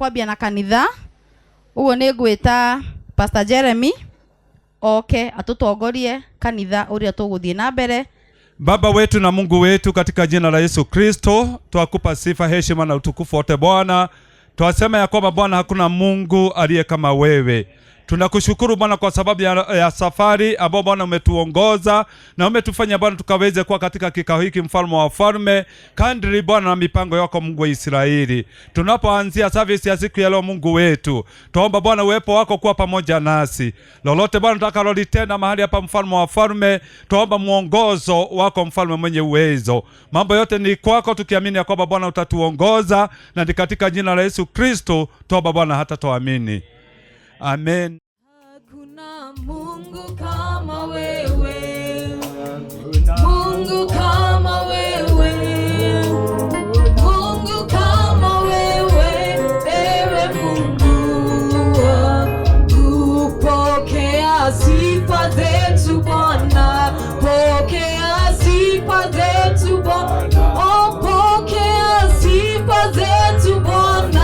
Kwambia na kanitha ugo ni ngwita Pastor Jeremy atutongorie kanitha uria tuguthie na mbere. Baba wetu na Mungu wetu, katika jina la Yesu Kristo twakupa sifa, heshima na utukufu wote Bwana. Twasema ya kwamba Bwana hakuna Mungu aliye kama wewe. Tunakushukuru Bwana kwa sababu ya safari ambao Bwana umetuongoza na umetufanya Bwana tukaweze kuwa katika kikao hiki, mfalme wa falme, kadri Bwana na mipango yako Mungu wa Israeli. Tunapoanzia service ya siku ya leo Mungu wetu, tuomba Bwana uwepo wako kuwa pamoja nasi. Lolote Bwana tutakalolitenda mahali hapa, mfalme wa falme, tuomba muongozo wako mfalme mwenye uwezo. Mambo yote ni kwako, tukiamini ya kwamba Bwana utatuongoza, na ni katika jina la Yesu Kristo tuomba Bwana hata tuamini. Amen. Hakuna Mungu kama wewe, Mungu kama wewe, Mungu kama wewe, ewe Mungu. Pokea sifa zetu Bwana, pokea sifa zetu Bwana, oh, pokea sifa zetu Bwana.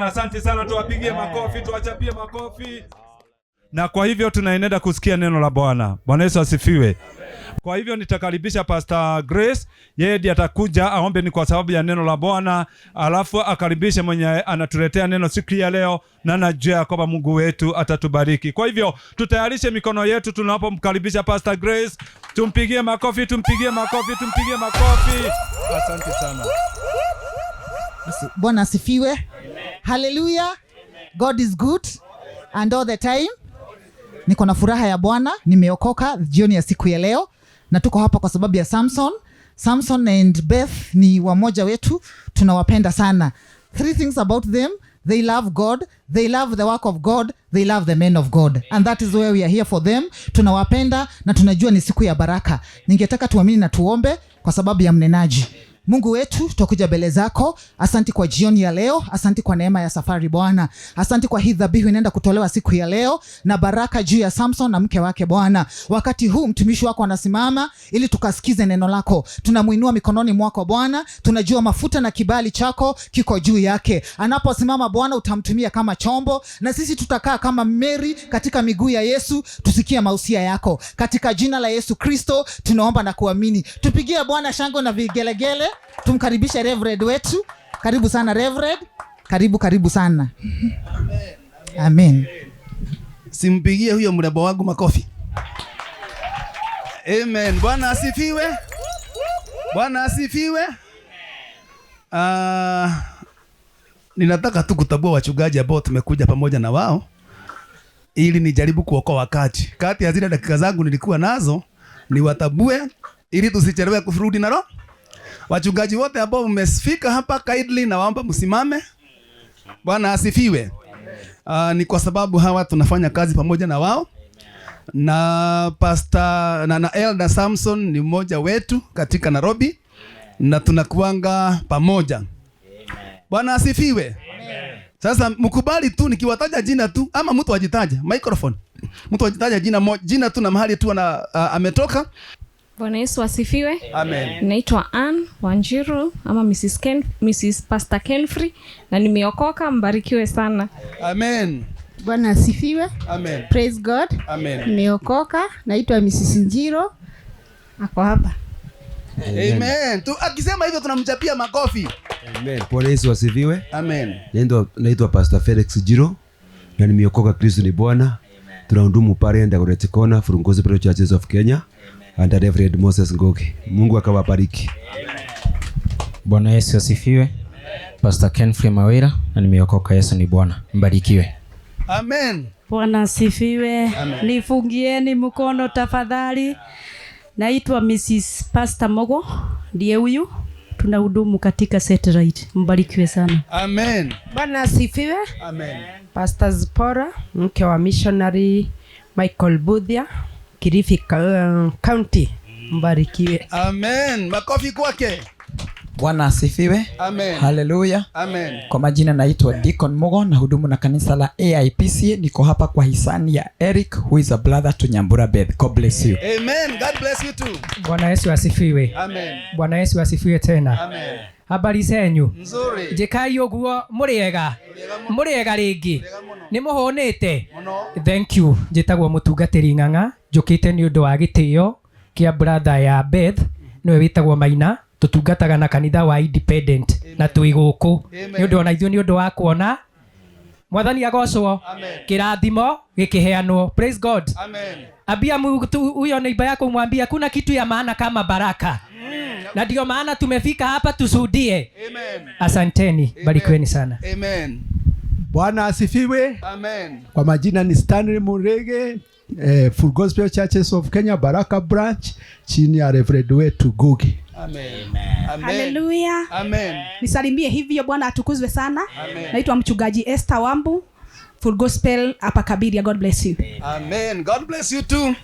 Asante sana, tuwapigie makofi, tuwachapie makofi. Na kwa hivyo tunaendelea kusikia neno la Bwana. Bwana Yesu asifiwe. Kwa hivyo nitakaribisha Pastor Grace, yeye ndiye atakuja aombe ni kwa sababu ya neno la Bwana, alafu akaribishe mwenye anatuletea neno siku ya leo, na najua kwamba Mungu wetu atatubariki. Kwa hivyo tutayarishe mikono yetu tunapomkaribisha Pastor Grace. Tumpigie makofi, tumpigie makofi, tumpigie makofi. Asante sana. Bwana asifiwe. Hallelujah. God is good and all the time. Niko na furaha ya Bwana, nimeokoka jioni ya siku ya leo, na tuko hapa kwa sababu ya Samson and Beth ni wamoja wetu, tunawapenda sana. 3 things about them: they love God, they love the work of God, they love the men of God, and that is where we are here for them. Tunawapenda na tunajua ni siku ya baraka. Ningetaka tuamini na tuombe kwa sababu ya mnenaji. Mungu wetu, tutakuja mbele zako. Asante kwa jioni ya leo, asante kwa neema ya safari Bwana. Asante kwa hii dhabihu inaenda kutolewa siku ya leo, na baraka juu ya Samson na mke wake Bwana. Wakati huu mtumishi wako anasimama ili tukasikize neno lako. Tunamuinua mikononi mwako Bwana. Tunajua mafuta na kibali chako kiko juu yake. Anaposimama Bwana, utamtumia kama chombo, na sisi tutakaa kama Mary katika miguu ya Yesu, tusikie mausia yako. Katika jina la Yesu Kristo tunaomba na kuamini. Tupigie Bwana shangwe na vigelegele. Tumkaribishe Reverend wetu. Karibu sana Reverend. Karibu sana. Amen. Simpigie huyo mrembo wangu makofi. Amen. Bwana asifiwe. Bwana asifiwe. Ninataka tu kutambua wachungaji ambao tumekuja pamoja na wao ili nijaribu kuokoa wakati. Kati ya zile dakika zangu nilikuwa nazo ni watabue ili tusichelewe kurudi na roho. Wachungaji wote ambao mmefika hapa kindly na waomba msimame. Bwana asifiwe. Ni kwa sababu hawa tunafanya kazi pamoja na wao, na Pastor na Elder Samson ni mmoja wetu katika Nairobi, na tunakuanga pamoja. Bwana asifiwe. Sasa mkubali tu nikiwataja jina tu, ama mtu ajitaja microphone. Mtu ajitaja jina tu na mahali tu ametoka. Bwana Yesu asifiwe. Amen. Naitwa Ann Wanjiru ama Mrs. Pastor Kenfrey, na nimeokoka. Mbarikiwe sana. Amen. Bwana asifiwe. Amen. Praise God. Amen. Nimeokoka. Naitwa Mrs. Njiro. Ako hapa. Amen. Tu akisema hivyo tunamchapia makofi. Amen. Bwana Yesu asifiwe. Amen. Naitwa Pastor Felix Jiro na nimeokoka. Kristo ni Bwana. Tunahudumu pale Dagoretti Corner, Full Gospel Churches of Kenya, and Reverend Moses Ngogi. Mungu akawabariki. Bwana Yesu asifiwe. Pastor Kenfrey Mawira na nimeokoka. Yesu ni Bwana. Mbarikiwe. Amen. Bwana asifiwe. Nifungieni mkono tafadhali. Naitwa Mrs. Pastor Mogo, ndiye huyu. Tunahudumu katika satellite. Mbarikiwe sana. Amen. Bwana asifiwe. Amen. Pastor Zipora, mke wa missionary Michael Budhia, Kilifi County. Mbarikiwe. Amen. Makofi kwake. Bwana asifiwe. Amen. Haleluya. Amen. Kwa majina naitwa Deacon Mogo na hudumu na kanisa la AIPC. Niko hapa kwa hisani ya Eric who is a brother to Nyambura Beth. God bless you. Amen. God bless you too. Bwana Yesu asifiwe. Amen. Bwana Yesu asifiwe tena. Amen. Habari zenyu? Nzuri. Jekai oguo muriega ringi. Ni muhonete. Thank you. Njitagwo mutungatiri Ng'ang'a. Njukite ni undu wa gitio kia brother ya Beth. Niwe witagwo Maina. Tutungataga na kanitha wa independent. Amen. Na twi guku ni undu ona ithuĩ ni undu wa kuona Mwathani agocwo. Kirathimo gikiheanwo. Praise God. Amen. Abia huyo neighbor yako mwambie kuna kitu ya maana kama baraka. Na ndio maana tumefika hapa tushuhudie. Amen. Asanteni. Barikiweni sana. Amen. Bwana asifiwe. Amen. Kwa majina ni Stanley Murege, Full Gospel Churches of Kenya Baraka branch, chini ya Reverend wetu Ngugi. Amen. Amen. Haleluya. Amen. Nisalimie hivyo. Bwana atukuzwe sana. Amen. Naitwa mchungaji Esther Wambu, Full Gospel hapa Kabiria. God bless you. Amen. God bless you too.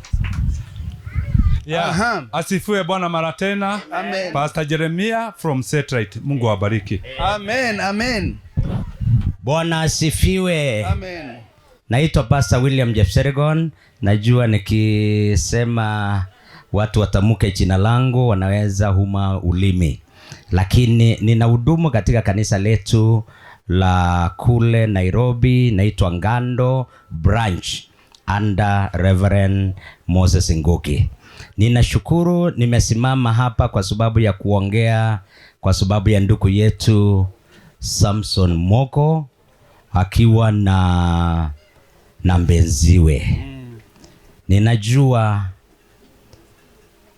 Yeah. Asifiwe Bwana mara tena. Amen. Pastor Jeremiah from Satellite. Mungu awabariki. Amen. Amen. Bwana asifiwe. Amen. Naitwa Pastor William Jepsergon. Najua nikisema watu watamuke jina langu wanaweza huma ulimi, lakini ninahudumu katika kanisa letu la kule Nairobi, naitwa Ngando branch under Reverend Moses Ngogi. Ninashukuru nimesimama hapa kwa sababu ya kuongea kwa sababu ya ndugu yetu Samson Moko akiwa na mbenziwe. Ninajua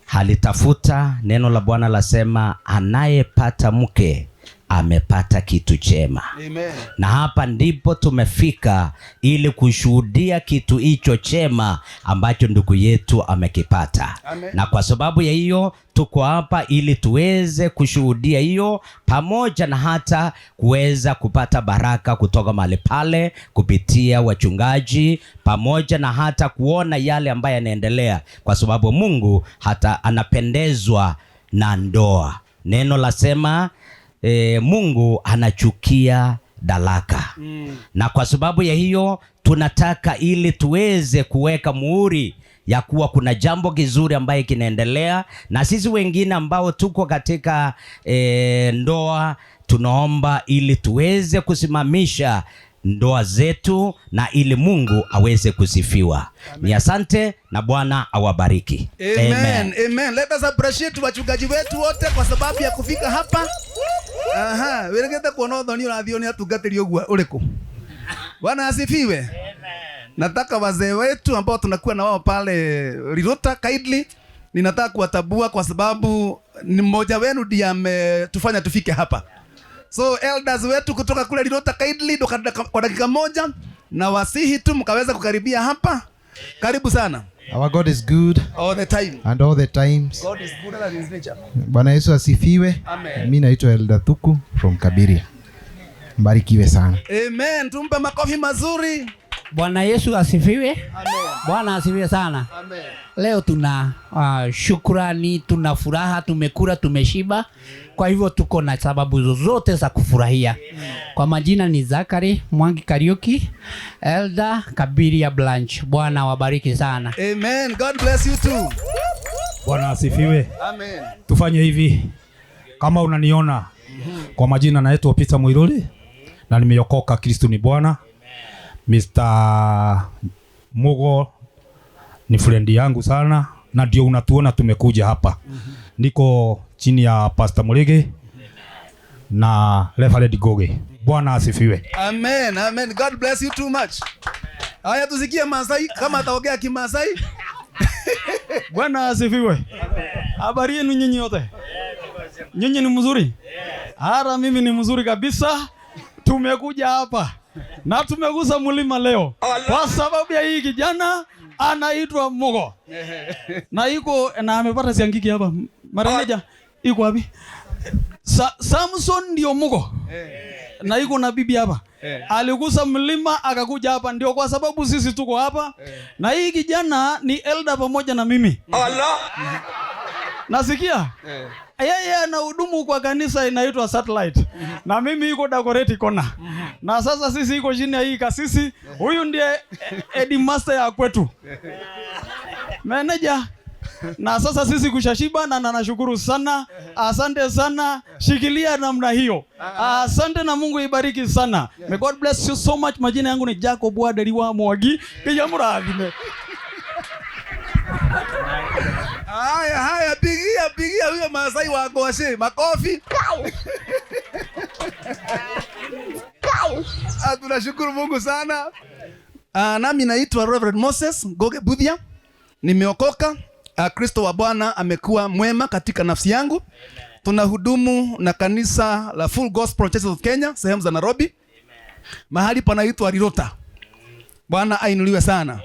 halitafuta. Neno la Bwana lasema anayepata mke amepata kitu chema. Amen. Na hapa ndipo tumefika ili kushuhudia kitu hicho chema ambacho ndugu yetu amekipata. Amen. Na kwa sababu ya hiyo tuko hapa ili tuweze kushuhudia hiyo, pamoja na hata kuweza kupata baraka kutoka mahali pale kupitia wachungaji, pamoja na hata kuona yale ambayo yanaendelea, kwa sababu Mungu hata anapendezwa na ndoa. Neno lasema Mungu anachukia dalaka. Na kwa sababu ya hiyo tunataka ili tuweze kuweka muhuri ya kuwa kuna jambo kizuri ambaye kinaendelea, na sisi wengine ambao tuko katika ndoa tunaomba ili tuweze kusimamisha ndoa zetu na ili Mungu aweze kusifiwa. Ni asante na Bwana awabariki. Amen. Amen. Let us appreciate wachungaji wetu wote kwa sababu ya kufika hapa. Weregete kuona udhoni urathioni atungatiri ogua uliku. Bwana asifiwe. Amen. Nataka wazee wetu ambao tunakuwa na wao pale Rirota kindly, ninataka kuwatabua kwa sababu ni mmoja wenu ndiye ametufanya tufike hapa. So elders wetu kutoka kule Rirota kindly kwa dakika moja na wasihi tu mkaweza kukaribia hapa. Karibu sana. Our God is good all the time. And all the times. God is good and his nature. Bwana Yesu asifiwe. Amen. Mimi naitwa Elda Thuku from Kabiria. Mbarikiwe sana. Amen. Tumpe makofi mazuri. Bwana Yesu asifiwe. Amen. Bwana asifiwe sana. Amen. Leo tuna shukrani, tuna furaha, tumekula, tumeshiba. Kwa hivyo tuko na sababu zozote za kufurahia. Kwa majina ni Zakari Mwangi Kariuki, Elda Kabiria Branch. Bwana wabariki sana. Amen. God bless you too. Bwana asifiwe. Amen. Tufanye hivi. Kama unaniona, kwa majina naitwa Peter Mwiruli na nimeokoka, Kristo ni Bwana. Mr. Mugo ni friend yangu sana na ndio unatuona tumekuja hapa. Niko chini ya Pastor Mulege na Reverend Goge. Bwana asifiwe. Amen. Amen. God bless you too much. Haya tusikie Masai kama ataongea Kimasai. Bwana asifiwe. Habari yenu nyinyi wote? Nyinyi ni mzuri? Hara mimi ni mzuri kabisa. Tumekuja hapa na tumegusa mlima leo kwa sababu ya hii kijana anaitwa Mugo. Na iko na amepata siangiki hapa. Maraneja iko wapi? Samson ndio Mugo. Na iko na bibi hapa. Aligusa mlima akakuja hapa, ndio kwa sababu sisi tuko hapa. Na hii kijana ni elder pamoja na mimi. Allah. Nasikia? Yeye anahudumu kwa kanisa inaitwa Satellite. Na mimi yuko Dagoretti Kona. Na sasa sisi iko chini ya hii kasisi. Huyu ndiye headmaster ya kwetu. Manager. Na sasa sisi kushashiba na nashukuru sana. Asante sana. Shikilia namna hiyo. Asante na Mungu ibariki sana. May God bless you so much. Majina yangu ni Jacob Waderiwa Mwagi. Pia murathime. Haya pigia huyo Masai wa Goshe makofi. Tunashukuru Mungu sana. Nami naitwa Reverend Moses Goge Budhia. Nimeokoka. Kristo wa Bwana amekuwa mwema katika nafsi yangu. Tunahudumu na kanisa la Full Gospel Churches of Kenya sehemu za Nairobi. Mahali panaitwa Rirota. Bwana ainuliwe sana.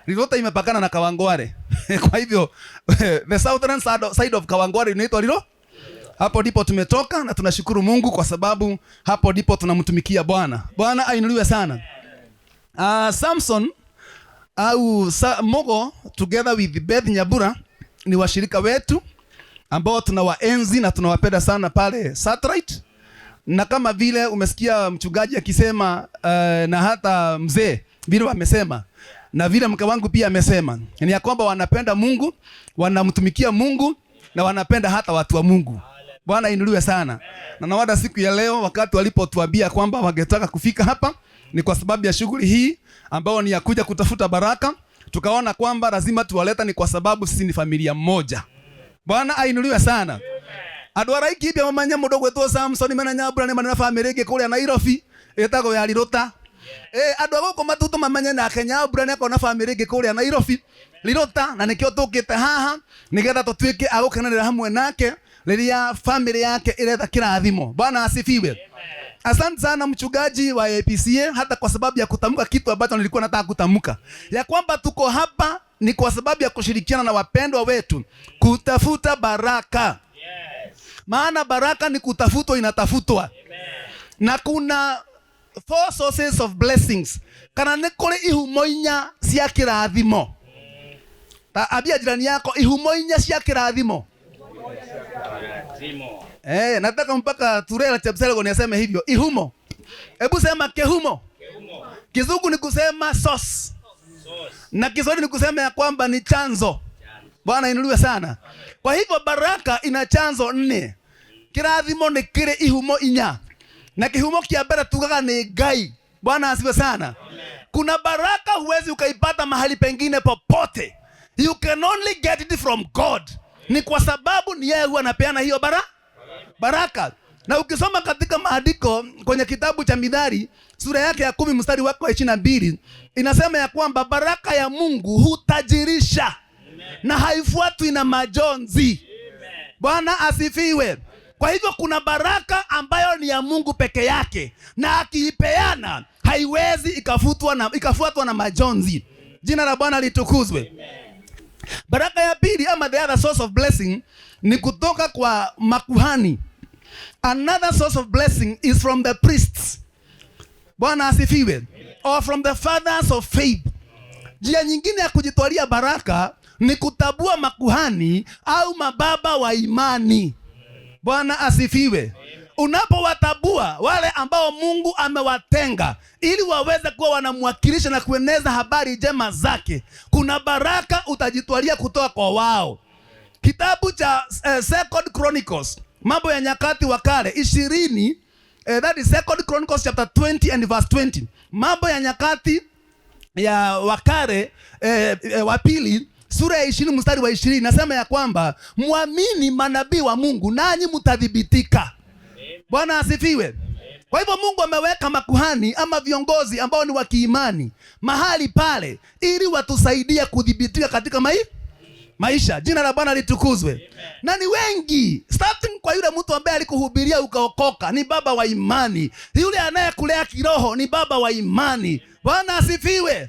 Rirota imepakana na Kawangware. Kwa hivyo the southern side of Kawangware inaitwa Rirota. Hapo ndipo tumetoka na tunashukuru Mungu kwa sababu hapo ndipo tunamtumikia Bwana. Bwana ainuliwe sana. Samson au Mugo together with Beth Nyabura ni washirika wetu ambao tunawaenzi na tunawapenda sana pale Satellite. Na kama vile umesikia mchungaji akisema na hata mzee vile wamesema na vile mke wangu pia amesema ni ya kwamba wanapenda Mungu, wanamtumikia Mungu na wanapenda hata watu wa Mungu. Bwana inuliwe sana. Na nawada siku ya leo wakati walipotuambia kwamba wangetaka kufika hapa ni kwa sababu ya shughuli hii ambao ni ya kuja kutafuta baraka. Tukaona kwamba lazima tuwaleta ni kwa sababu sisi ni familia moja. Bwana ainuliwe sana. Adwara iki bya mamanya mudogo to Samson mena Nyabura ne manana family ge kule Nairobi etago ya Rirota. Adwa ko matuto mamanya na Nyabura ne ko na family ge kule Nairobi Rirota na nikio tukite haha nigetha tutwike agukanira hamwe nake liria family yake iretha kirathimo. Bwana asifiwe. Asante sana mchungaji wa APCA hata kwa sababu ya kutamka kitu ambacho nilikuwa nataka kutamka. Ya kwamba tuko hapa ni kwa sababu ya kushirikiana na wapendwa wetu kutafuta baraka. Maana baraka ni kutafutwa, inatafutwa. Amen. Na kuna four sources of blessings. Kana ni kule ihumoinya cia kirathimo. Ta abia jirani yako ihumoinya cia kirathimo. Nataka mpaka Turela Chepsele niseme hivyo. Ihumo. Hebu sema kehumo. Kizungu ni kusema source. Na Kiswahili ni kusema ya kwamba ni chanzo. Bwana inuliwe sana. Kwa hivyo baraka ina chanzo 4. Kirathimo ni kire ihumo 4. Na kihumo kia mbere tugaga ni Ngai. Bwana asifiwe sana. Kuna baraka huwezi ukaipata mahali pengine popote. You can only get it from God. Ni kwa sababu ni yeye huwa anapeana hiyo baraka. Na ukisoma katika maandiko kwenye kitabu cha Mithali sura yake ya 10 mstari wake wa 22 inasema ya kwamba baraka ya Mungu hutajirisha na haifuatwi na majonzi. Bwana asifiwe. Kwa hivyo kuna baraka ambayo ni ya Mungu peke yake na akiipeana haiwezi ikafuatwa na majonzi. Jina la Bwana litukuzwe. Baraka ya pili ama the other source of blessing ni kutoka kwa makuhani. Another source of blessing is from the priests. Bwana asifiwe. Or from the fathers of faith. Njia nyingine ya kujitwalia baraka ni kutabua makuhani au mababa wa imani. Bwana asifiwe. Unapowatabua wale ambao Mungu amewatenga ili waweze kuwa wanamwakilisha na kueneza habari njema zake, kuna baraka utajitwalia kutoka kwa wao. Kitabu cha Second Chronicles, Mambo ya Nyakati wa Kale 20, that is Second Chronicles chapter 20 and verse 20. Mambo ya Nyakati ya Wakale wa pili sura ya 20 mstari wa 20 nasema ya kwamba muamini manabii wa Mungu nanyi mtadhibitika. Bwana asifiwe. Kwa hivyo Mungu ameweka makuhani ama viongozi ambao ni wa kiimani mahali pale ili watusaidia kudhibitika katika maisha. Jina la Bwana litukuzwe. Na ni wengi, starting kwa yule mtu ambaye alikuhubiria ukaokoka ni baba wa imani. Yule anayekulea kiroho ni baba wa imani. Bwana asifiwe.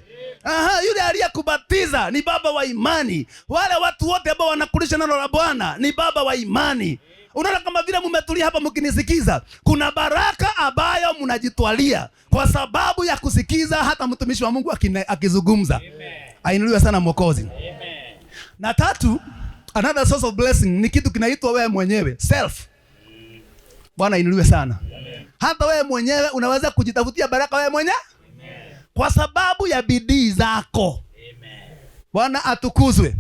Yule aliyekubatiza ni baba wa imani. Wale watu wote ambao wanakulisha neno la Bwana ni baba wa imani. Unaona kama vile mmetulia hapa mkinisikiza, kuna baraka ambayo mnajitwalia kwa sababu ya kusikiza hata mtumishi wa Mungu akizungumza. Ainuliwe sana Mwokozi. Na tatu, another source of blessing ni kitu kinaitwa wewe mwenyewe, self. Bwana ainuliwe sana. Hata wewe mwenyewe unaweza kujitafutia baraka wewe mwenyewe kwa sababu ya bidii zako. Bwana atukuzwe.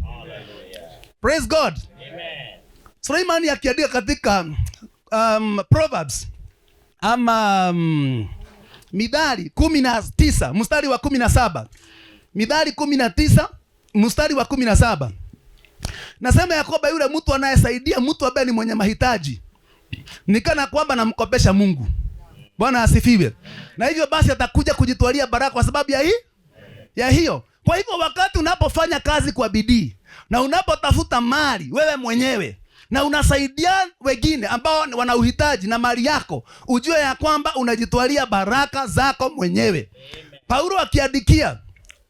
Praise God. Suleimani akiandika katika Proverbs ama Mithali 19 mstari wa 17. Mithali 19 mstari wa 17. Nasema ya kwamba yule mtu anayesaidia mtu ambaye ni mwenye mahitaji ni kana kwamba namkopesha Mungu. Bwana asifiwe. Na hivyo basi atakuja kujitwalia baraka kwa sababu ya hiyo. Kwa hivyo wakati unapofanya kazi kwa bidii na unapotafuta mali wewe mwenyewe na unasaidia wengine ambao wana uhitaji na mali yako, ujue ya kwamba unajitwalia baraka zako mwenyewe. Paulo akiandikia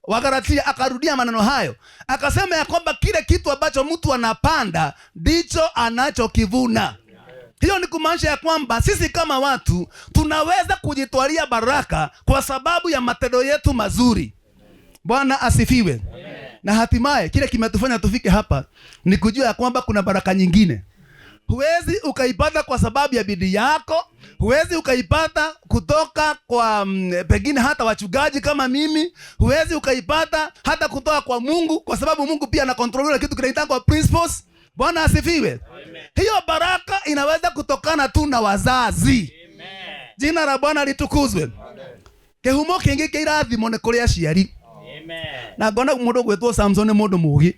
Wagalatia akarudia maneno hayo. Akasema ya kwamba kile kitu ambacho mtu anapanda ndicho anachokivuna. Hiyo ni kumaanisha ya kwamba sisi kama watu tunaweza kujitwalia baraka kwa sababu ya matendo yetu mazuri. Bwana asifiwe. Na hatimaye kile kimetufanya tufike hapa ni kujua ya kwamba kuna baraka nyingine. Huwezi ukaipata kwa sababu ya bidii yako. Huwezi ukaipata kutoka kwa pengine hata wachungaji kama mimi. Huwezi ukaipata hata kutoka kwa Mungu kwa sababu Mungu pia anakontrol kitu kinaitwa principles. Bwana asifiwe. Hiyo baraka inaweza kutokana tu na wazazi. Jina la Bwana litukuzwe. Kehumo kingi kirathimo ni kuri aciari. Na ngona mundu gwetwo Samson ni mundu mugi.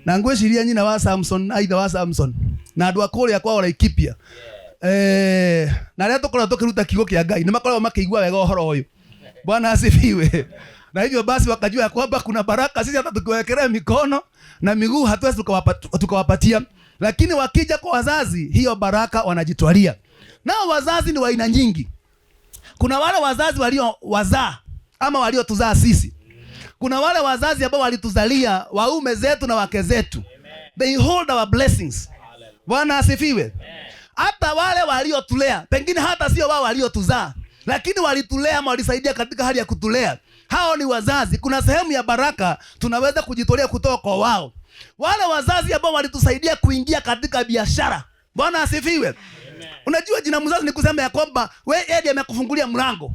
Na ngwiciria nyina wa Samson na ithe wa Samson na andu akuria kwa Laikipia. Na ria tukora tukiruta kiugo kia Ngai ni makoragwo makigua wega uhoro uyu. Bwana asifiwe. Na hivyo basi wakajua kwamba kuna baraka sisi hata tukiwekelea mikono na miguu hatuwezi tukawapatia. Lakini wakija kwa wazazi hiyo baraka wanajitwalia. Nao wazazi ni wa aina nyingi. Kuna wale wazazi walio wazaa ama waliotuzaa sisi. Kuna wale wazazi ambao walituzalia waume zetu na wake zetu. They hold our blessings. Bwana asifiwe. Hata wale waliotulea, pengine hata sio wao waliotuzaa, lakini walitulea ama walisaidia katika hali ya kutulea. Hao ni wazazi. Kuna sehemu ya baraka tunaweza kujitolea kutoka kwa wao. Wale wazazi ambao walitusaidia kuingia katika biashara. Bwana asifiwe. Unajua jina mzazi ni kusema ya kwamba wewe ndiye amekufungulia mlango.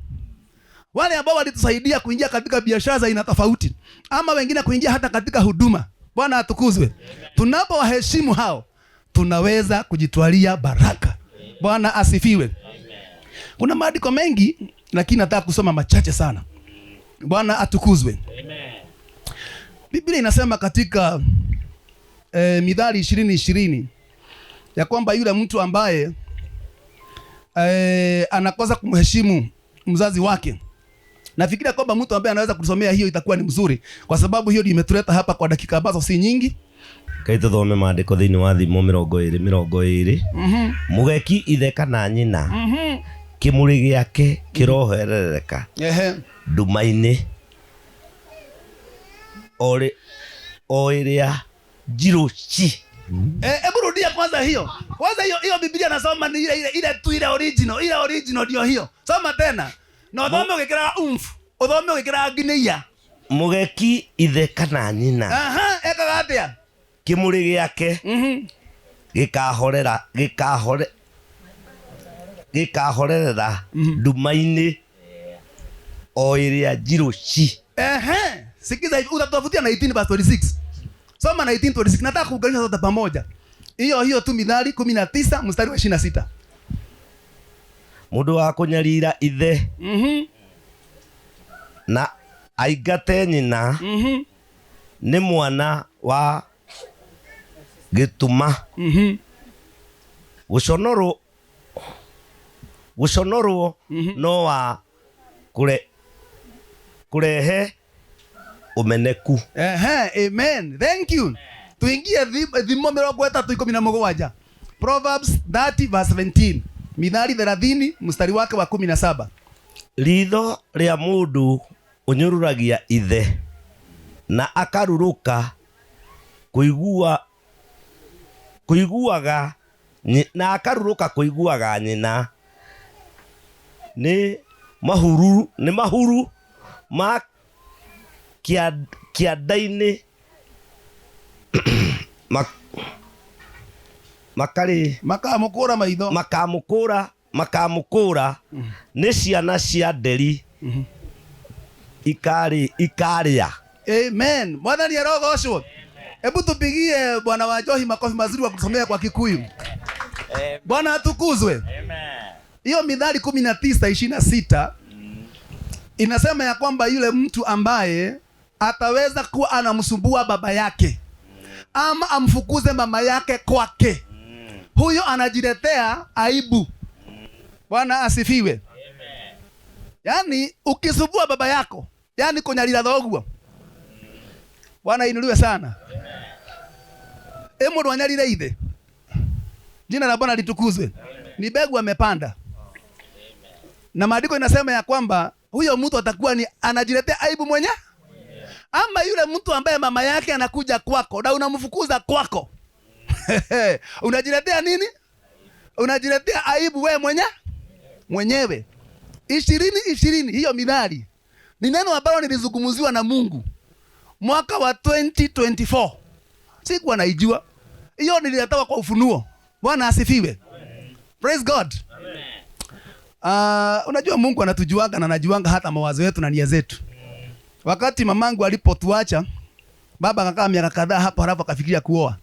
Wale ambao walitusaidia kuingia katika biashara za aina tofauti, ama wengine kuingia hata katika huduma. Bwana atukuzwe. Tunapowaheshimu hao, tunaweza kujitwalia baraka. Bwana asifiwe. Kuna maandiko mengi lakini nataka kusoma machache sana. Bwana atukuzwe. Biblia inasema katika Mithali 20:20 ya kwamba yule mtu ambaye anakosa kumheshimu mzazi wake. Nafikiria kwamba mtu ambaye anaweza kusomea hiyo itakuwa ni mzuri, kwa sababu hiyo ndio imetuleta hapa kwa dakika ambazo si nyingi. Kaito thome maandiko thiini wa Thimo 20:20. Mugeki ithe kana nyina kimuri giake kiroherereka nduma-ini oiria jiruchi. Hebu rudia kwanza hiyo. Kwanza hiyo Biblia nasoma ni ile original ndio hiyo. Soma tena. Na uthome ukikira uthome ukikira ngineia. Mugeki ithe kana nyina. Ekaga atia? Kimuri giake gikahorerera nduma-ini oiria jiruchi. Sikiza hivi, utatafutia 19:26. Soma 19:26. Nataka kuunganisha zote pamoja. Hiyo tu Mithali 19:26. Mundu wa kunyarira ithe na aingate nyina ni mwana wa gituma. Guconorwo no wa kurehe umeneku. Amen. Thank you. Tuingie Thimo 3:17. Proverbs 30:17. Mithali 30 mstari wake wa 17. Ritho ria mundu unyururagia ithe na akaruruka kuiguaga nyina ni mahuru ma kianda-ini makamukura maitho makamukura ni ciana cia nderi ikaria. Amen. Mwathani arogocwo. Hebu tupigie Bwana wa Njohi makofi mazuri wa kusomea kwa Kikuyu. Bwana atukuzwe. Amen. Hiyo Mithali 19:26 inasema ya kwamba yule mtu ambaye ataweza kuwa anamsumbua baba yake ama amfukuze mama yake kwake, huyo anajiletea aibu. Bwana asifiwe. Amen. Yaani ukisumbua baba yako, yaani kunyarira thoguo. Bwana inuliwe sana. Mundu anyarire ithe. Jina la Bwana litukuzwe. Ni mbegu amepanda. Na maandiko inasema ya kwamba huyo mtu atakuwa ni anajiletea aibu mwenyewe. Ama yule mtu ambaye mama yake anakuja kwako na unamfukuza kwako. Unajiletea nini? Unajiletea aibu wewe mwenyewe. 20:20 hiyo Mithali ni neno ambalo nilizungumziwa na Mungu mwaka wa 2024. Sikuwa naijua. Hiyo nililetoa kwa ufunuo. Bwana asifiwe. Amen. Praise God. Amen. Unajua Mungu anatujuanga na anajuanga hata mawazo yetu na nia zetu. Wakati mamangu alipotuacha, baba akakaa miaka kadhaa hapo, halafu akafikiria kuoa.